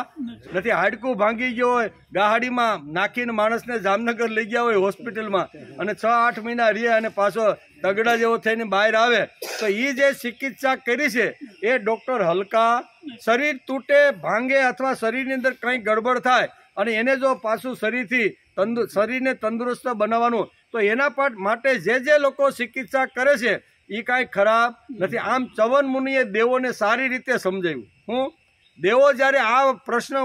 નથી. હાડકું ભાંગી ગયો હોય, ગાડીમાં નાખીને માણસને જામનગર લઈ ગયા હોય હોસ્પિટલમાં અને 6-8 મહિના રહે અને પાછો તગડા જેવો થઈને બહાર આવે તો એ જે ચિકિત્સા કરી છે એ ડૉક્ટર હલકા. શરીર તૂટે, ભાંગે અથવા શરીરની અંદર કંઈ ગડબડ થાય અને એને જો પાછું શરીરને તંદુરસ્ત બનાવવાનું તો એના માટે જે લોકો ચિકિત્સા કરે છે એ કાંઈ ખરાબ નથી. આમ ચવન મુનિએ દેવોને સારી રીતે સમજાવ્યું. દેવો જ્યારે આ પ્રશ્ન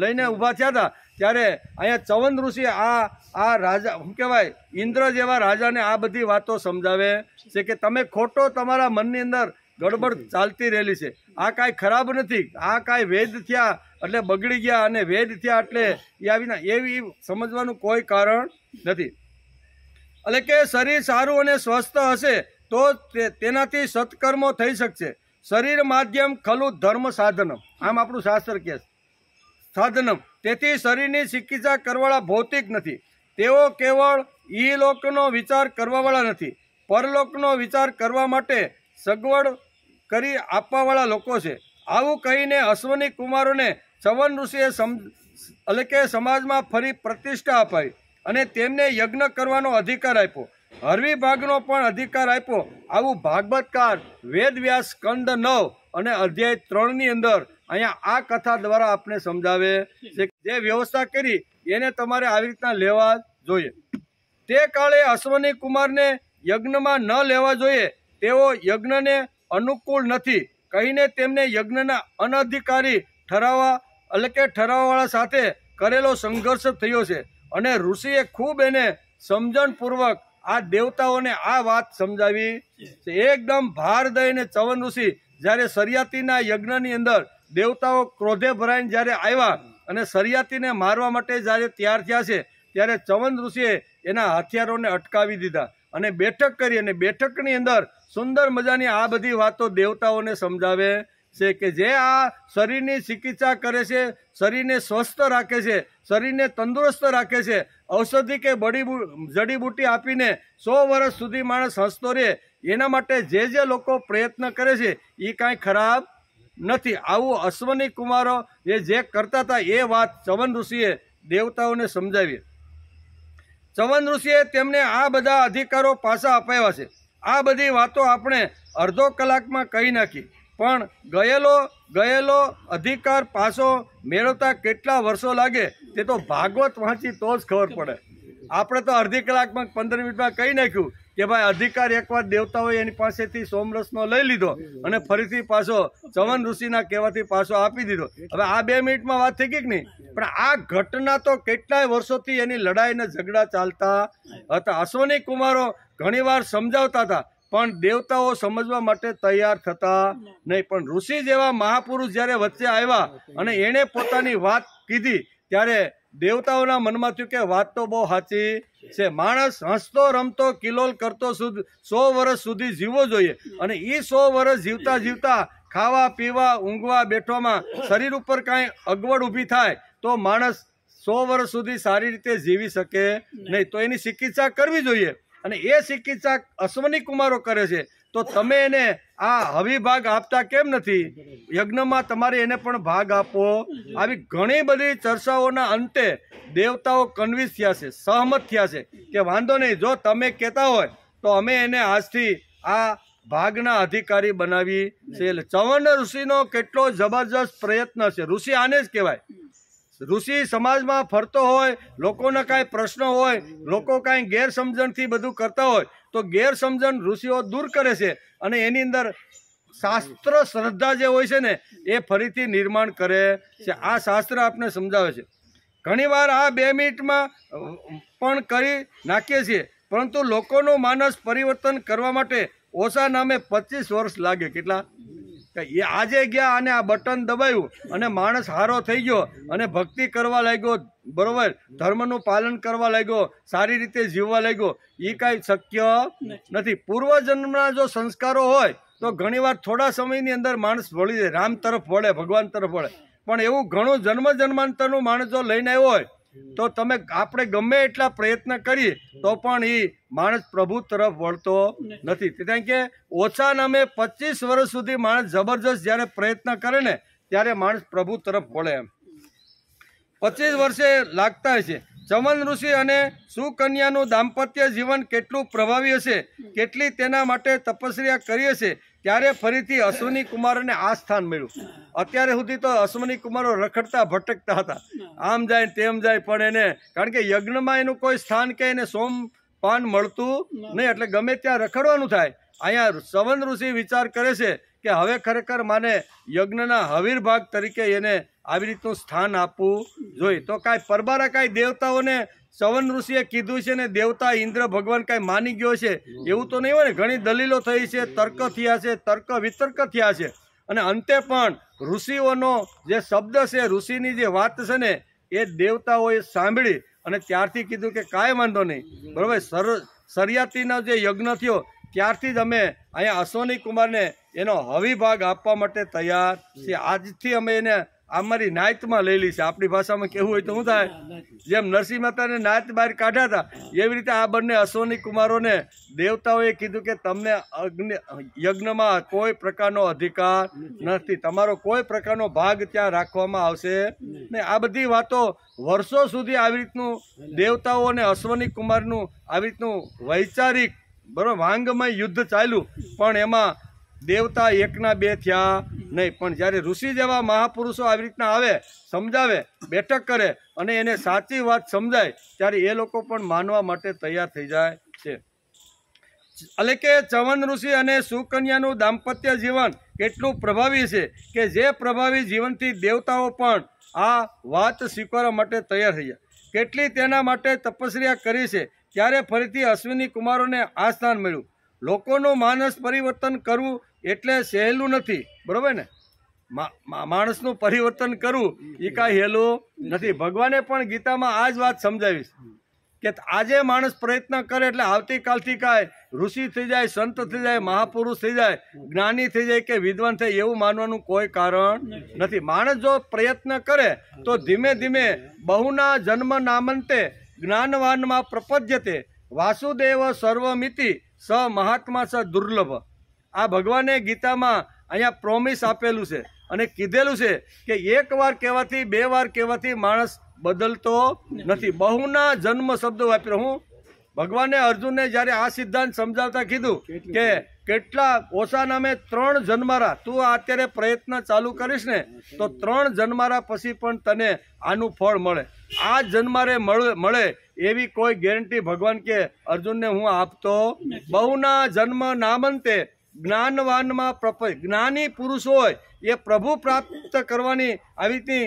લઈને ઊભા થયા હતા ત્યારે અહીંયા ચવન ઋષિ આ રાજા શું કહેવાય, ઇન્દ્ર જેવા રાજાને આ બધી વાતો સમજાવે છે કે તમે ખોટો, તમારા મનની અંદર ગડબડ ચાલતી રહેલી છે, આ કાંઈ ખરાબ નથી, આ કાંઈ વેદ થયા એટલે બગડી ગયા અને વેદ થયા એટલે એ આવીને એવી સમજવાનું કોઈ કારણ નથી. એટલે કે શરીર સારું અને સ્વસ્થ હશે તો તેનાથી સત્કર્મો થઈ શકશે. શરીર માધ્યમ ખલું ધર્મ સાધનમ, આમ આપણું શાસ્ત્ર કહે છે, સાધનમ. તેથી શરીરની ચિકિત્સા કરવાવાળા ભૌતિક નથી. તેઓ કેવળ ઈલોકનો વિચાર કરવાવાળા નથી, પરલોકનો વિચાર કરવા માટે સગવડ કરી આપવાવાળા લોકો છે. આવું કહીને અશ્વની કુમારોને ચવન ઋષિએ એટલે કે સમાજમાં ફરી પ્રતિષ્ઠા અપાવી અને તેમને યજ્ઞ કરવાનો અધિકાર આપ્યો, હરવી ભાગનો પણ અધિકાર આપ્યો. આવું ભાગવતકાર વેદવ્યાસ સ્કંદ 9 અને અધ્યાય 3 અંદર અહીંયા આ કથા દ્વારા આપણે સમજાવે છે. જે વ્યવસ્થા કરી એને તમારે આવી રીતના લેવા જોઈએ. તે કાળે અશ્વની કુમારને યજ્ઞમાં ન લેવા જોઈએ, તેઓ યજ્ઞને અનુકૂળ નથી કહીને તેમને યજ્ઞના અનધિકારી ઠરાવવાળા સાથે કરેલો સંઘર્ષ થયો છે. અને ઋષિએ ખૂબ એને સમજણપૂર્વક આ દેવતાઓને આ વાત સમજાવી છે. એકદમ ભાર દઈને ચવન ઋષિ જ્યારે સરિયાતીના યજ્ઞની અંદર દેવતાઓ ક્રોધે ભરાઈને જ્યારે આવ્યા અને સરિયાતીને મારવા માટે જ્યારે તૈયાર થયા છે, ત્યારે ચવન ઋષિએ એના હથિયારોને અટકાવી દીધા અને બેઠક કરી. અને બેઠકની અંદર સુંદર મજાની આ બધી વાતો દેવતાઓને સમજાવે છે કે જે આ શરીરની ચિકિત્સા કરે છે, શરીરને સ્વસ્થ રાખે છે, શરીરને તંદુરસ્ત રાખે છે, ઔષધિ કે જડીબુટી આપીને 100 વર્ષ સુધી માણસ હસતો રહે, એના માટે જે લોકો પ્રયત્ન કરે છે એ કાંઈ ખરાબ નથી. આવું અશ્વની કુમારો જે કરતા હતા એ વાત ચવન ઋષિએ દેવતાઓને સમજાવી. ચવન ઋષિએ તેમને આ બધા અધિકારો પાછા અપાવ્યા છે. આ બધી વાતો આપણે અડધો કલાકમાં કહી નાખી, પણ ગયેલો અધિકાર પાછો મેળવતા કેટલા વર્ષો લાગે તે તો ભાગવત વાંચી તો જ ખબર પડે. આપણે તો અડધી કલાકમાં 15 મિનિટમાં કહી નાખ્યું કે ભાઈ અધિકાર એકવાર દેવતાઓએ એની પાસેથી સોમરસનો લઈ લીધો અને ફરીથી પાછો ચવન ઋષિના કહેવાથી પાછો આપી દીધો. હવે આ 2 મિનિટમાં વાત થઈ ગઈ કે નહીં, પણ આ ઘટના તો કેટલાય વર્ષોથી એની લડાઈ ને ઝઘડા ચાલતા હતા. અશ્વની કુમારો ઘણીવાર સમજાવતા હતા પણ દેવતાઓ સમજવા માટે તૈયાર થતા નહીં. પણ ઋષિ જેવા મહાપુરુષ જ્યારે વચ્ચે આવ્યા અને એણે પોતાની વાત કીધી ત્યારે દેવતાઓના મનમાં થયું કે વાત તો બહુ સાચી છે. માણસ હસતો રમતો કિલોલ કરતો 100 વર્ષ સુધી જીવવો જોઈએ અને એ 100 વર્ષ જીવતા જીવતા ખાવા પીવા ઊંઘવા બેઠવામાં શરીર ઉપર કાંઈ અગવડ ઊભી થાય તો માણસ 100 વર્ષ સુધી સારી રીતે જીવી શકે નહીં. તો એની ચિકિત્સા કરવી જોઈએ અને એ ચિકિત્સા અશ્વની કુમારો કરે છે. તો તમે એને આ હવી ભાગ આપતા કેમ નથી? યજ્ઞમાં તમારે એને પણ ભાગ આપો. આવી ઘણી બધી ચર્ચાઓના અંતે દેવતાઓ કન્વિન્સ થયા છે, સહમત થયા છે કે વાંધો નહીં, જો તમે કહેતા હોય તો અમે એને આજથી આ ભાગના અધિકારી બનાવી છે. એટલે ચવન ઋષિનો કેટલો જબરજસ્ત પ્રયત્ન છે. ઋષિ આને જ કહેવાય. ઋષિ સમાજમાં ફરતો હોય, લોકોના કાંઈ પ્રશ્નો હોય, લોકો કાંઈ ગેરસમજણથી બધું કરતા હોય તો ગેરસમજણ ઋષિઓ દૂર કરે છે અને એની અંદર શાસ્ત્ર શ્રદ્ધા જે હોય છે ને એ ફરીથી નિર્માણ કરે છે. આ શાસ્ત્ર આપણે સમજાવે છે. ઘણીવાર આ 2 મિનિટમાં પણ કરી નાખીએ છીએ, પરંતુ લોકોનું માનસ પરિવર્તન કરવા માટે ઓછા નામે 25 વર્ષ લાગે. કેટલા? એ આજે ગયા અને આ બટન દબાવ્યું અને માણસ હારો થઈ ગયો અને ભક્તિ કરવા લાગ્યો, બરોબર, ધર્મનું પાલન કરવા લાગ્યો, સારી રીતે જીવવા લાગ્યો. એ કાંઈ શક્ય નથી. પૂર્વજન્મના જો સંસ્કારો હોય તો ઘણીવાર થોડા સમયની અંદર માણસ વળી જાય, રામ તરફ વળે, ભગવાન તરફ વળે. પણ એવું ઘણું જન્માંતરનું માણસ જો લઈને આવ્યો હોય તો તમે આપણે ગમે એટલા પ્રયત્ન કરીએ તો પણ એ માણસ પ્રભુ તરફ વળતો નથી. કારણ કે ઓછા નામે 25 વર્ષ સુધી માણસ જબરજસ્ત જ્યારે પ્રયત્ન કરે ને ત્યારે માણસ પ્રભુ તરફ વળે. એમ 25 વર્ષે લાગતા હોય છે. ચવન ઋષિ અને સુકન્યાનું દાંપત્ય જીવન કેટલું પ્રભાવી હશે, કેટલી તેના માટે તપસ્યા કરી હશે, ત્યારે ફરીથી અશ્વની કુમારોને આ સ્થાન મળ્યું. અત્યારે સુધી તો અશ્વની કુમારો રખડતા ભટકતા હતા, આમ જાય તેમ જાય, પણ એને કારણ કે યજ્ઞમાં એનું કોઈ સ્થાન કે એને સોમપાન મળતું નહીં, એટલે ગમે ત્યાં રખડવાનું થાય. અહીંયા ચવન ઋષિ વિચાર કરે છે કે હવે ખરેખર માને યજ્ઞના હવીર ભાગ તરીકે એને આવી રીતનું સ્થાન આપવું જોઈએ. તો કાંઈ પરબારા કાંઈ દેવતાઓને ચવન ઋષિએ કીધું છે ને દેવતા ઇન્દ્ર ભગવાન કાંઈ માની ગયો છે એવું તો નહીં હોય ને. ઘણી દલીલો થઈ છે, તર્ક થયા છે, તર્ક વિતર્ક થયા છે અને અંતે પણ ઋષિઓનો જે શબ્દ છે, ઋષિની જે વાત છે ને એ દેવતાઓએ સાંભળી અને ત્યારથી કીધું કે કાંઈ વાંધો નહીં, બરાબર. સરિયાતીનો જે યજ્ઞ થયો ત્યારથી જ અમે અહીંયા અશ્વની કુમારને એનો હવી ભાગ આપવા માટે તૈયાર છીએ. આજથી અમે એને આ મારી નાયતમાં લઈ છે. આપણી ભાષામાં કહેવું હોય તો શું થાય? જેમ નરસિંહ મહેતાને નાયત બહાર કાઢ્યા હતા એવી રીતે આ બંને અશ્વની કુમારોને દેવતાઓએ કીધું કે તમને યજ્ઞમાં કોઈ પ્રકારનો અધિકાર નથી, તમારો કોઈ પ્રકારનો ભાગ ત્યાં રાખવામાં આવશે ને. આ બધી વાતો વર્ષો સુધી આવી રીતનું દેવતાઓ અને અશ્વની કુમારનું આવી રીતનું વૈચારિક બરોબર વાંગમય યુદ્ધ ચાલ્યું, પણ એમાં દેવતા એકના બે થયા નહીં. પણ જ્યારે ઋષિ જેવા મહાપુરુષો આવી રીતના આવે, સમજાવે, બેઠક કરે અને એને સાચી વાત સમજાય ત્યારે એ લોકો પણ માનવા માટે તૈયાર થઈ જાય છે. એટલે કે ચવન ઋષિ અને સુકન્યાનું દાંપત્ય જીવન કેટલું પ્રભાવી છે કે જે પ્રભાવી જીવનથી દેવતાઓ પણ આ વાત સ્વીકારવા માટે તૈયાર થઈ જાય. કેટલી તેના માટે તપસ્યા કરી છે ત્યારે ફરીથી અશ્વિની કુમારોને આ સ્થાન મળ્યું. લોકોનું માનસ પરિવર્તન કરવું એટલે સહેલું નથી, બરોબર ને? માણસનું પરિવર્તન કરવું એ કાંઈ સહેલું નથી. ભગવાને પણ ગીતામાં આ જ વાત સમજાવી કે આજે માણસ પ્રયત્ન કરે એટલે આવતીકાલથી કાંઈ ઋષિ થઈ જાય, સંત થઈ જાય, મહાપુરુષ થઈ જાય, જ્ઞાની થઈ જાય કે વિદ્વાન થાય એવું માનવાનું કોઈ કારણ નથી. માણસ જો પ્રયત્ન કરે તો ધીમે ધીમે બહુના જન્મ નામંતે જ્ઞાનવાનમાં પ્રપદ્યતે વાસુદેવ સર્વમિતિ સ મહાત્મા સ દુર્લભ. આ ભગવાને ગીતામાં અહીંયા પ્રોમિસ આપેલું છે અને કીધેલું છે કે એક વાર કહેવાથી, બે વાર કહેવાથી માણસ બદલતો નથી. બહુના જન્મ શબ્દ વાપર્યો. હું ભગવાને અર્જુનને જ્યારે આ સિદ્ધાંત સમજાવતા કીધું કે કેટલા ઓછા નામે 3 જન્મારા તું અત્યારે પ્રયત્ન ચાલુ કરીશ ને તો 3 જન્મારા પછી પણ તને આનું ફળ મળે. આ જન્મારે મળે એવી કોઈ ગેરંટી ભગવાન કે અર્જુનને હું આપતો. બહુના જન્મ નામંતે જ્ઞાનવાનમાં જ્ઞાની પુરુષ હોય એ પ્રભુ પ્રાપ્ત કરવાની આવી રીતની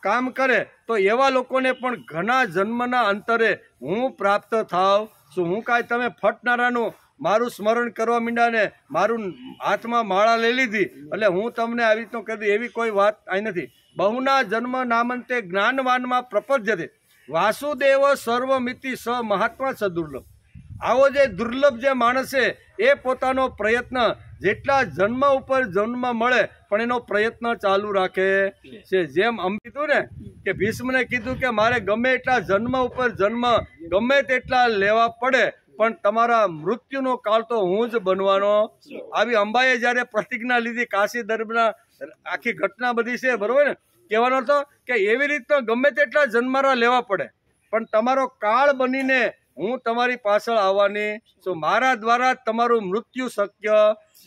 કામ કરે તો એવા લોકોને પણ ઘણા જન્મના અંતરે હું પ્રાપ્ત થાવ છું. હું કાંઈ તમે ફટનારાનું મારું સ્મરણ કરવા માંડ્યા ને મારું હાથમાં માળા લઈ લીધી એટલે હું તમને આવી રીતનું કહી દઉં એવી કોઈ વાત અહીં નથી. બહુના જન્મ નામંતે જ્ઞાનવાનમાં પ્રપદ્યતે વાસુદેવ સર્વમિતિ સ મહાત્મા સ દુર્લભ. આવો જે દુર્લભ જે માણસ છે એ પોતાનો પ્રયત્ન જેટલા જન્મ ઉપર જન્મ મળે પણ એનો પ્રયત્ન ચાલુ રાખે છે. જેમ અમ કીધું ને કે ભીષ્મને કીધું કે મારે ગમે એટલા જન્મ ઉપર જન્મ ગમે તેટલા લેવા પડે પણ તમારા મૃત્યુનો કાળ તો હું જ બનવાનો. આવી અંબાએ જ્યારે પ્રતિજ્ઞા લીધી કાશી દરબાર આખી ઘટના બધી છે, બરોબર ને? કહેવાનો હતો કે એવી રીતના ગમે તેટલા જન્મારા લેવા પડે પણ તમારો કાળ બનીને હું તમારી પાછળ આવવાની છું. મારા દ્વારા તમારું મૃત્યુ શક્ય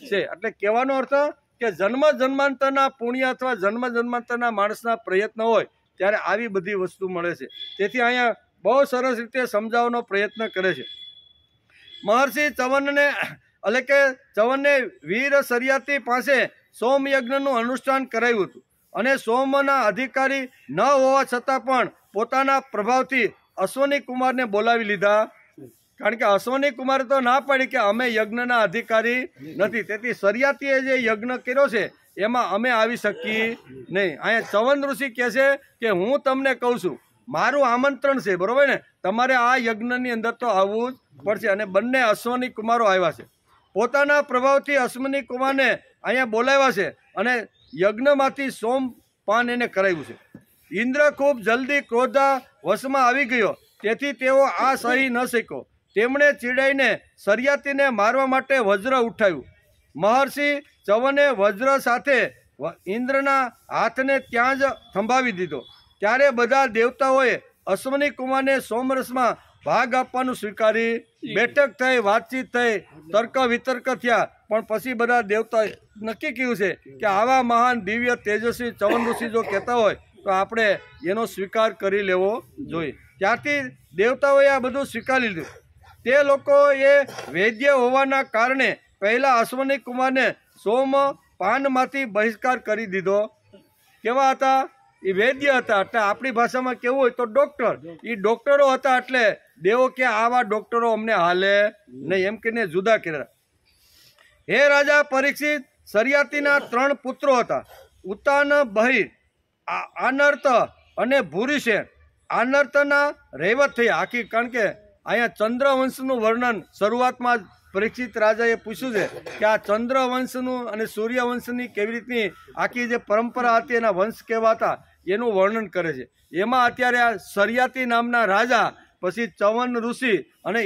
છે. એટલે કહેવાનો અર્થ કે જન્મ જન્માંતરના પુણ્ય અથવા જન્મ જન્માંતરના માણસના પ્રયત્ન હોય ત્યારે આવી બધી વસ્તુ મળે છે. તેથી અહીંયા બહુ સરસ રીતે સમજાવવાનો પ્રયત્ન કરે છે. મહર્ષિ ચવનને એટલે કે ચવનને વીર સરિયાતી પાસે સોમયજ્ઞનું અનુષ્ઠાન કરાયું હતું અને સોમના અધિકારી ન હોવા છતાં પણ પોતાના પ્રભાવથી અશ્વની કુમારને બોલાવી લીધા. કારણ કે અશ્વની કુમારે તો ના પાડી કે અમે યજ્ઞના અધિકારી નથી, તેથી સરિયાતીએ જે યજ્ઞ કર્યો છે એમાં અમે આવી શકીએ નહીં. અહીંયા ચવન ઋષિ કહે છે કે હું તમને કહું છું મારું આમંત્રણ છે, બરોબર ને? તમારે આ યજ્ઞની અંદર તો આવવું જ પડશે. અને બંને અશ્વની કુમારો આવ્યા છે. પોતાના પ્રભાવથી અશ્વની કુમારને અહીંયા બોલાવ્યા છે અને યજ્ઞમાંથી સોમપાન એને કરાવ્યું છે. ઇન્દ્ર ખૂબ જલ્દી ક્રોધા વશમાં આવી ગયો તેથી તેઓ આ સહી ન શક્યો. તેમણે ચીડાઈને સરિયાતીને મારવા માટે વજ્ર ઉઠાવ્યું. મહર્ષિ ચવને વજ્ર સાથે ઇન્દ્રના હાથને ત્યાં જ થંભાવી દીધો. ત્યારે બધા દેવતાઓએ અશ્વની કુમારને સોમરસમાં ભાગ આપવાનું સ્વીકારી. બેઠક થઈ, વાતચીત થઈ, તર્ક વિતર્ક થયા પણ પછી બધા દેવતાએ નક્કી કર્યું છે કે આવા મહાન દિવ્ય તેજસ્વી ચવન ઋષિ જો કહેતા હોય તો આપણે એનો સ્વીકાર કરી લેવો જોઈએ. ત્યારથી દેવતાઓએ આ બધું સ્વીકારી લીધું. તે લોકો એ વૈદ્ય હોવાના કારણે પહેલા અશ્વની કુમારને સોમપાનમાંથી બહિષ્કાર કરી દીધો. કેવા હતા? એ વૈદ્ય હતા એટલે આપણી ભાષામાં કેવું હોય તો ડોક્ટર. એ ડોક્ટરો હતા એટલે દેવો કે આવા ડોક્ટરો અમને હાલે નહીં એમ કહીને જુદા કર્યા. હે રાજા પરીક્ષિત, સરિયાતીના 3 પુત્રો હતા, ઉતાન, બહિર, આનર્ત અને ભૂરિસેન. આનર્તના રહેવત થયા આખી, કારણ કે અહીંયા ચંદ્રવંશનું વર્ણન શરૂઆતમાં પરીક્ષિત રાજાએ પૂછ્યું છે કે આ ચંદ્રવંશનું અને સૂર્યવંશની કેવી રીતની આખી જે પરંપરા હતી એના વંશ કેવા હતા એનું વર્ણન કરે છે. એમાં અત્યારે આ સરિયાતી નામના રાજા, પછી ચવન ઋષિ અને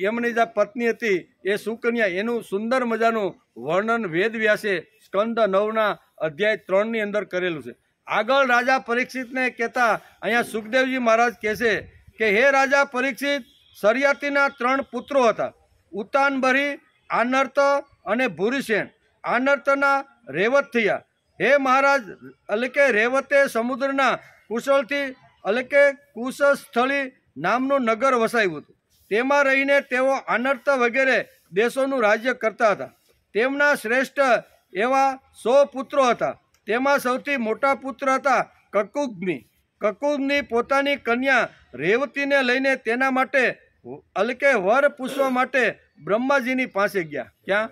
એમની જે પત્ની હતી એ સુકન્યા, એનું સુંદર મજાનું વર્ણન વેદવ્યાસે સ્કંદ 9 અધ્યાય 3 અંદર કરેલું છે. આગળ રાજા પરીક્ષિતને કહેતા અહીંયા સુખદેવજી મહારાજ કહે છે કે હે રાજા પરીક્ષિત, સરિયાતીના 3 પુત્રો હતા, ઉતાનબરી, આનર્ત અને ભૂરિસેન. આનર્તના રેવત થયા. હે મહારાજ, એટલે કે રેવતે સમુદ્રના કુશળથી એટલે કે કુશસ્થળી નામનું નગર વસાવ્યું હતું. તેમાં રહીને તેઓ આનર્ત વગેરે દેશોનું રાજ્ય કરતા હતા. તેમના શ્રેષ્ઠ એવા 100 પુત્રો હતા. તેમાં સૌથી મોટા પુત્ર હતા કકુગ્નિ. કકુગ્નિ પોતાની કન્યા રેવતીને લઈને તેના માટે એટલે કે વર પૂછવા માટે બ્રહ્માજીની પાસે ગયા. ક્યાં?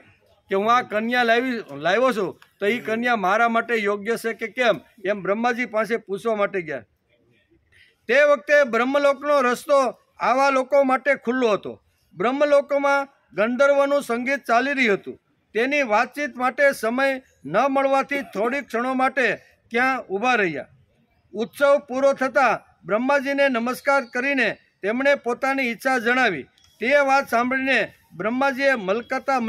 કે હું આ કન્યા લાવ્યો છું તો એ કન્યા મારા માટે યોગ્ય છે કે કેમ, એમ બ્રહ્માજી પાસે પૂછવા માટે ગયા. તે વખતે બ્રહ્મલોકનો રસ્તો આવા લોકો માટે ખુલ્લો હતો. બ્રહ્મલોકમાં ગંધર્વનું સંગીત ચાલી રહ્યું હતું. તેની વાતચીત માટે સમય ન મળવાથી થોડીક ક્ષણો માટે ત્યાં ઊભા રહ્યા. ઉત્સવ પૂરો થતાં બ્રહ્માજીને નમસ્કાર કરીને તેમણે પોતાની ઈચ્છા જણાવી. તે વાત સાંભળીને બ્રહ્માજીએ મલકતા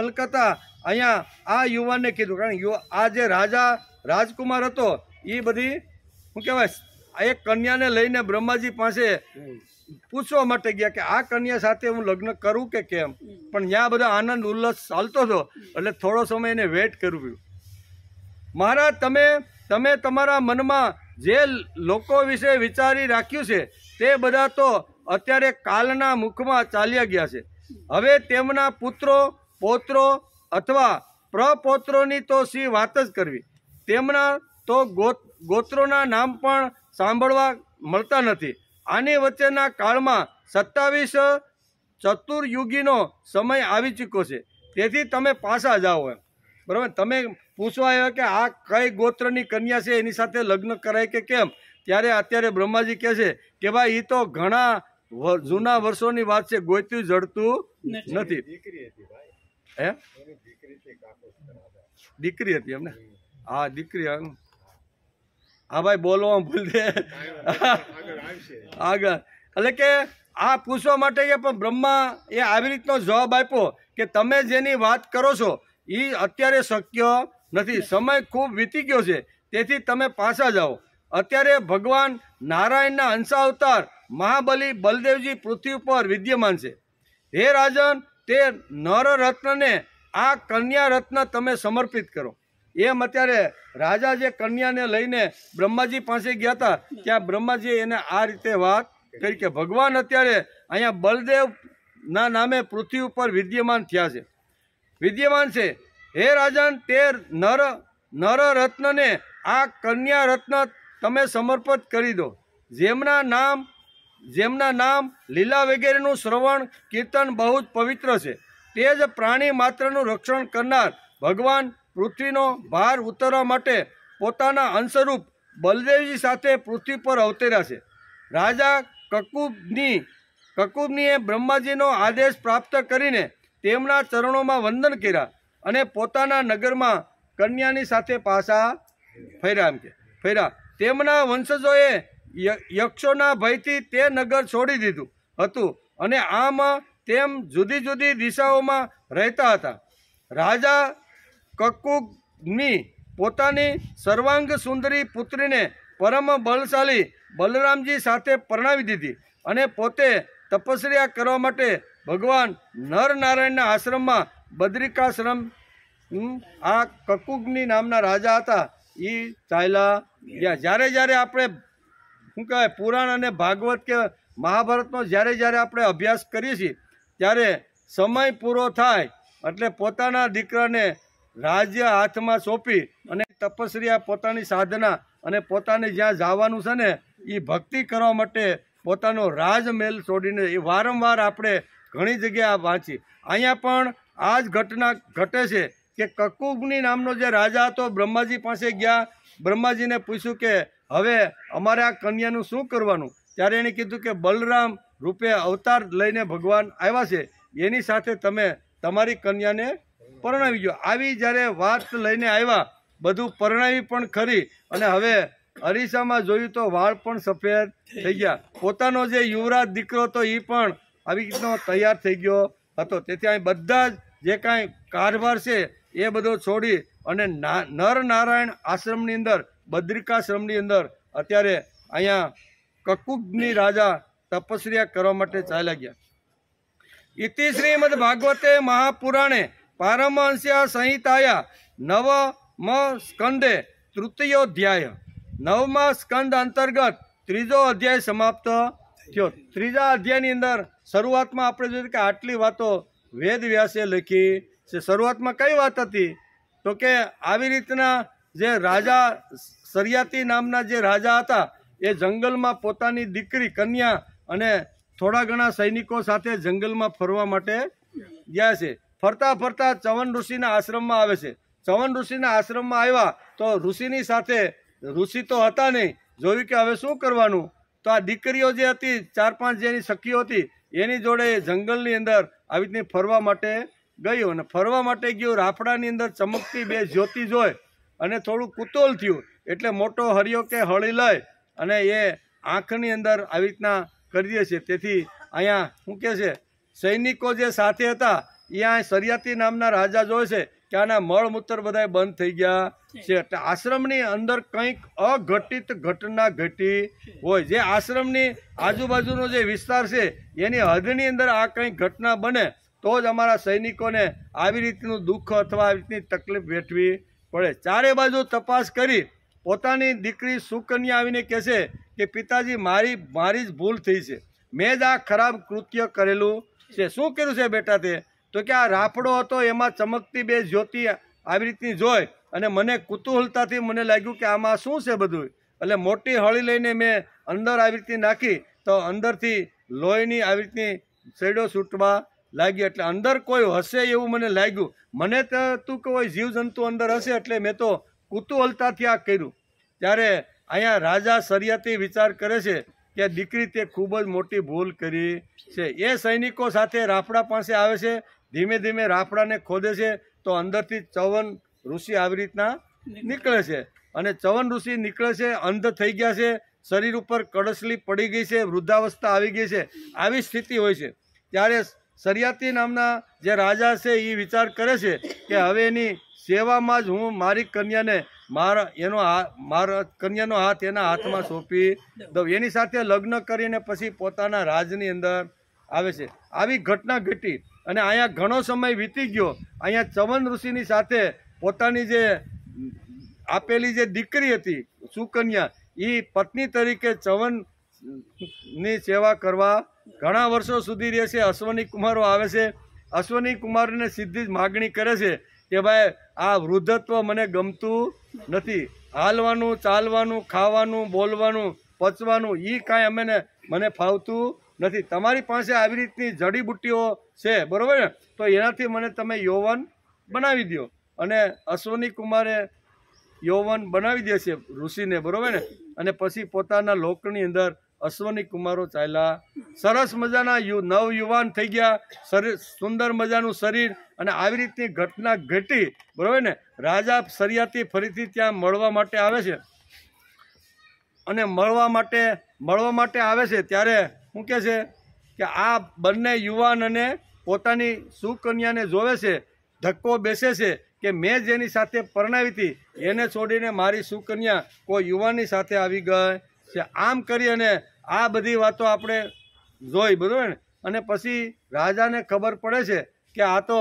અહીંયા આ યુવાનને કીધું, કારણ આ જે રાજકુમાર હતો એ બધી શું કહેવાય એક કન્યાને લઈને બ્રહ્માજી પાસે પૂછવા માટે ગયા કે આ કન્યા સાથે હું લગ્ન કરું કે કેમ. પણ ત્યાં બધા આનંદ ઉલ્લાસ ચાલતો હતો એટલે થોડો સમય એને વેઇટ કરવું પડ્યું. મહારાજ, તમે તમારા મનમાં જે લોકો વિશે વિચારી રાખ્યું છે તે બધા તો અત્યારે કાલના મુખમાં ચાલ્યા ગયા છે. હવે તેમના પુત્રો, પૌત્રો અથવા પ્રપૌત્રોની તો શી વાત જ કરવી. તેમના તો ગોત્રોના નામ પણ સાંભળવા મળતા નથી. આની વચ્ચેના કાળમાં 27 ચતુર્યુગીનો સમય આવી ચૂક્યો છે. તેથી તમે પાછા જાઓ એમ. બરાબર? તમે પૂછવા આવ્યા કે આ કઈ ગોત્રની કન્યા છે, એની સાથે લગ્ન કરાય કે કેમ, ત્યારે અત્યારે બ્રહ્માજી કહે છે કે ભાઈ એ તો ઘણા જૂના વર્ષોની વાત છે, ગોત્યું જડતું નથી. હે? દીકરી હતી એમને? હા, દીકરી. હા ભાઈ, બોલવા ભૂલ દે આગળ. એટલે કે આ પૂછવા માટે કે પણ બ્રહ્મા એ આવી રીતનો જવાબ આપ્યો કે તમે જેની વાત કરો છો એ અત્યારે શક્ય નથી. સમય ખૂબ વીતી ગયો છે, તેથી તમે પાછા જાઓ. અત્યારે ભગવાન નારાયણના અંશાવતાર મહાબલી બલદેવજી પૃથ્વી પર વિદ્યમાન છે. હે રાજન, તે નરરત્નને આ કન્યા રત્ન તમે સમર્પિત કરો. એમ અત્યારે રાજા જે કન્યાને લઈને બ્રહ્માજી પાસે ગયા હતા ત્યાં બ્રહ્માજીએ એને આ રીતે વાત કરી કે ભગવાન અત્યારે અહીંયા બલદેવના નામે પૃથ્વી ઉપર વિદ્યમાન છે. હે રાજન, તે નરરત્નને આ કન્યા રત્ન તમે સમર્પિત કરી દો. જેમના નામ લીલા વગેરેનું શ્રવણ કીર્તન બહુ જ પવિત્ર છે. તે જ પ્રાણી માત્રનું રક્ષણ કરનાર ભગવાન પૃથ્વીનો ભાર ઉતારવા માટે પોતાના અંશરૂપ બલદેવજી સાથે પૃથ્વી પર અવતર્યા છે. રાજા કકુબનીએ બ્રહ્માજીનો આદેશ પ્રાપ્ત કરીને તેમના ચરણોમાં વંદન કર્યા અને પોતાના નગરમાં કન્યાની સાથે પાછા ફર્યા. તેમના વંશજોએ યક્ષોના ભયથી તે નગર છોડી દીધું હતું અને આમ તેમ જુદી જુદી દિશાઓમાં રહેતા હતા. રાજા કકુગ્નિ પોતાની સર્વાંગ સુંદરી પુત્રીને પરમ બલશાલી બલરામજી સાથે પરણાવી દીધી અને પોતે તપસ્યા કરવા માટે ભગવાન નરનારાયણના આશ્રમમાં બદ્રિકાશ્રમ આ કકુગ્નિ નામના રાજા હતા એ ચાલ્યા ગયા. જ્યારે આપણે શું કહેવાય પુરાણ અને ભાગવત કે મહાભારતનો જ્યારે આપણે અભ્યાસ કરીએ છીએ ત્યારે સમય પૂરો થાય એટલે પોતાના દીકરાને રાજ્ય હાથમાં સોંપી અને તપસ્યા, પોતાની સાધના અને પોતાને જ્યાં જવાનું છે ને એ ભક્તિ કરવા માટે પોતાનો રાજમહેલ છોડીને એ વારંવાર આપણે ઘણી જગ્યાએ વાંચી. અહીંયા પણ આ જ ઘટના ઘટે છે કે કકુગ્નિ નામનો જે રાજા હતો બ્રહ્માજી પાસે ગયા. બ્રહ્માજીને પૂછ્યું કે હવે અમારે આ કન્યાનું શું કરવાનું? ત્યારે એણે કીધું કે બલરામ રૂપે અવતાર લઈને ભગવાન આવ્યા છે, એની સાથે તમે તમારી કન્યાને પરણાવી ગયો. આવી જ્યારે વાત લઈને આવ્યા, બધું પરણાવી પણ ખરી, અને હવે અરીસામાં જોયું તો વાળ પણ સફેદ થઈ ગયા. પોતાનો જે યુવરાજ દીકરો હતો એ પણ આવી રીતનો તૈયાર થઈ ગયો હતો. તેથી અહીં બધા જ જે કાંઈ કારભાર છે એ બધો છોડી અને નર નારાયણ આશ્રમની અંદર, બદ્રિકાશ્રમની અંદર અત્યારે અહીંયા કકુગની રાજા તપસ્યા કરવા માટે ચાલ્યા ગયા. ઇતિ શ્રીમદ ભાગવતે મહાપુરાણે પારમહંસ્યા સંહિતાયા નવમ સ્કંદે તૃતીયોધ્યાય. નવમા સ્કંદ અંતર્ગત ત્રીજો અધ્યાય સમાપ્ત થયો. ત્રીજા અધ્યાયની અંદર શરૂઆતમાં આપણે જોયું કે આટલી વાતો વેદ વ્યાસે લખી છે. શરૂઆતમાં કઈ વાત હતી? તો કે આવી રીતના જે રાજા સરિયાતી નામના જે રાજા હતા એ જંગલમાં પોતાની દીકરી કન્યા અને થોડા ઘણા સૈનિકો સાથે જંગલમાં ફરવા માટે ગયા છે. ફરતા ફરતા ચવન ઋષિના આશ્રમમાં આવે છે. ચવન ઋષિના આશ્રમમાં આવ્યા તો ઋષિની સાથે, ઋષિ તો હતા નહીં, જોયું કે હવે શું કરવાનું, તો આ દીકરીઓ જે હતી, 4-5 જેની સખીઓ હતી, એની જોડે જંગલની અંદર આવી રીતની ફરવા માટે ગયું. અને ફરવા માટે ગયું, રાફડાની અંદર ચમકતી 2 જ્યોતિ જોઈ અને થોડું કુતૂહલ થયું, એટલે મોટો હરિયો કે હળી લઈ અને એ આંખની અંદર આવી રીતના કરી દે છે. તેથી અહીંયા શું કહે છે, સૈનિકો જે સાથે હતા એ આ સરિયાતી નામના રાજા જોવે છે કે આના મળમૂત્ર બધા બંધ થઈ ગયા છે. એટલે આશ્રમની અંદર કંઈક અઘટિત ઘટના ઘટી હોય. જે આશ્રમની આજુબાજુનો જે વિસ્તાર છે એની હદની અંદર આ કંઈક ઘટના બને તો જ અમારા સૈનિકોને આવી રીતનું દુઃખ અથવા આવી રીતની તકલીફ વેઠવી પડે. ચારે બાજુ તપાસ કરી પોતાની દીકરી સુકન્યા આવીને કહે છે કે પિતાજી, મારી જ ભૂલ થઈ છે, મેં જ આ ખરાબ કૃત્ય કરેલું છે. શું કર્યું છે બેટા તે? તો કે આ રાફડો હતો, એમાં ચમકતી 2 જ્યોતિ આવી રીતની જોઈ અને મને કુતૂહલતાથી મને લાગ્યું કે આમાં શું છે બધું. એટલે મોટી હળી લઈને મેં અંદર આવી રીતની નાખી તો અંદરથી લોહીની આવી રીતની શેડો છૂટવા લાગી. એટલે અંદર કોઈ હશે એવું મને લાગ્યું. મને તો તું કે કોઈ જીવજંતુ અંદર હશે, એટલે મેં તો કુતૂહલતાથી આ કર્યું. ત્યારે અહીંયા રાજા સરિયાતી વિચાર કરે છે કે દીકરી તે ખૂબ જ મોટી ભૂલ કરી છે. એ સૈનિકો સાથે રાફડા પાસે આવે છે. ધીમે ધીમે રાફડાને ખોદે છે તો અંદરથી ચવન ઋષિ આવી રીતના નીકળે છે. અને ચવન ઋષિ નીકળે છે, અંધ થઈ ગયા છે, શરીર ઉપર કડસલી પડી ગઈ છે, વૃદ્ધાવસ્થા આવી ગઈ છે, આવી સ્થિતિ હોય છે. ત્યારે સરિયાતી નામના જે રાજા છે એ વિચાર કરે છે કે હવે એની સેવામાં જ હું મારી કન્યાને મારા કન્યાનો હાથ એના હાથમાં સોંપી દઉં. એની સાથે લગ્ન કરીને પછી પોતાના રાજની અંદર આવે છે. આવી ઘટના ઘટી અને અહીંયા ઘણો સમય વીતી ગયો. અહીંયા ચવન ઋષિની સાથે પોતાની જે આપેલી જે દીકરી હતી સુકન્યા, એ પત્ની તરીકે ચવનની સેવા કરવા ઘણા વર્ષો સુધી રહે છે. અશ્વની કુમારો આવે છે. અશ્વની કુમારને સીધી જ માગણી કરે છે કે ભાઈ આ વૃદ્ધત્વ મને ગમતું નથી, હાલવાનું, ચાલવાનું, ખાવાનું, બોલવાનું, પચવાનું એ કાંઈ મને ફાવતું નથી. તમારી પાસે આવી રીતની જડીબુટ્ટીઓ છે, બરોબર ને, તો એનાથી મને તમે યૌવન બનાવી દો. અને અશ્વની કુમારે યૌવન બનાવી દે છે ઋષિને, બરોબર ને. અને પછી પોતાના લોકની અંદર અશ્વની કુમારો ચાલ્યા. સરસ મજાના નવયુવાન થઈ ગયા, સુંદર મજાનું શરીર, અને આવી રીતની ઘટના ઘટી, બરોબર ને. રાજા સરિયાતી ફરીથી ત્યાં મળવા માટે આવે છે. અને મળવા માટે આવે છે ત્યારે શું કહે છે કે આ બંને યુવાન અને પોતાની સુકન્યાને જોવે છે, ધક્કો બેસે છે કે મેં જેની સાથે પરણાવી હતી એને છોડીને મારી સુકન્યા કોઈ યુવાનની સાથે આવી ગઈ છે. આમ કરી અને આ બધી વાતો આપણે જોઈ, બરાબર ને. અને પછી રાજાને ખબર પડે છે કે આ તો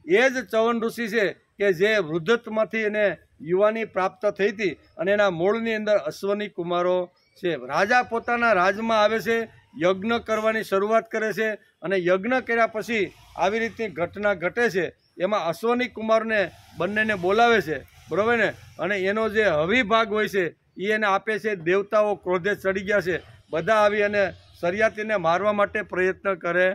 એ જ ચવન ઋષિ છે કે જે વૃદ્ધત્વમાંથી એને યુવાની પ્રાપ્ત થઈ હતી અને એના મૂળની અંદર અશ્વની કુમારો છે. રાજા પોતાના રાજમાં આવે છે, યજ્ઞ કરવાની શરૂઆત કરે છે. અને યજ્ઞ કર્યા પછી આવી રીતની ઘટના ઘટે છે. એમાં અશ્વની કુમારને બંનેને બોલાવે છે, બરાબર ને. અને એનો જે હવિભાગ હોય છે એ એને આપે છે. દેવતાઓ ક્રોધે ચડી ગયા છે, બધા આવી અને સરિયાતીને મારવા માટે પ્રયત્ન કરે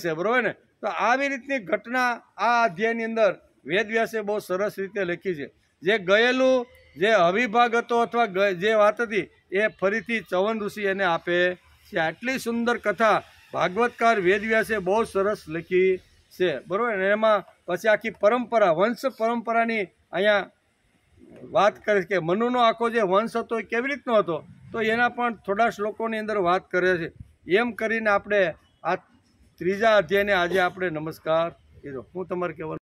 છે, બરાબર ને. તો આવી રીતની ઘટના આ અધ્યાયની અંદર વેદવ્યાસે બહુ સરસ રીતે લખી છે. જે ગયેલું જે હવિભાગ હતો અથવા જે વાત હતી એ ફરીથી ચવન ઋષિ એને આપે છે. આટલી સુંદર કથા ભાગવતકાર વેદવ્યાસે બહુ સરસ લખી છે, બરાબર ને? એમાં પછી આખી પરંપરા, વંશ પરંપરાની અહીંયા વાત કરે છે કે મનુનો આખો જે વંશ હતો એ કેવી રીતનો હતો, તો એના પણ થોડા શ્લોકોની અંદર વાત કરે છે. એમ કરીને આપણે આ ત્રીજા અધ્યાયને આજે આપણે નમસ્કાર કર્યો. હું તમારે કહેવાનું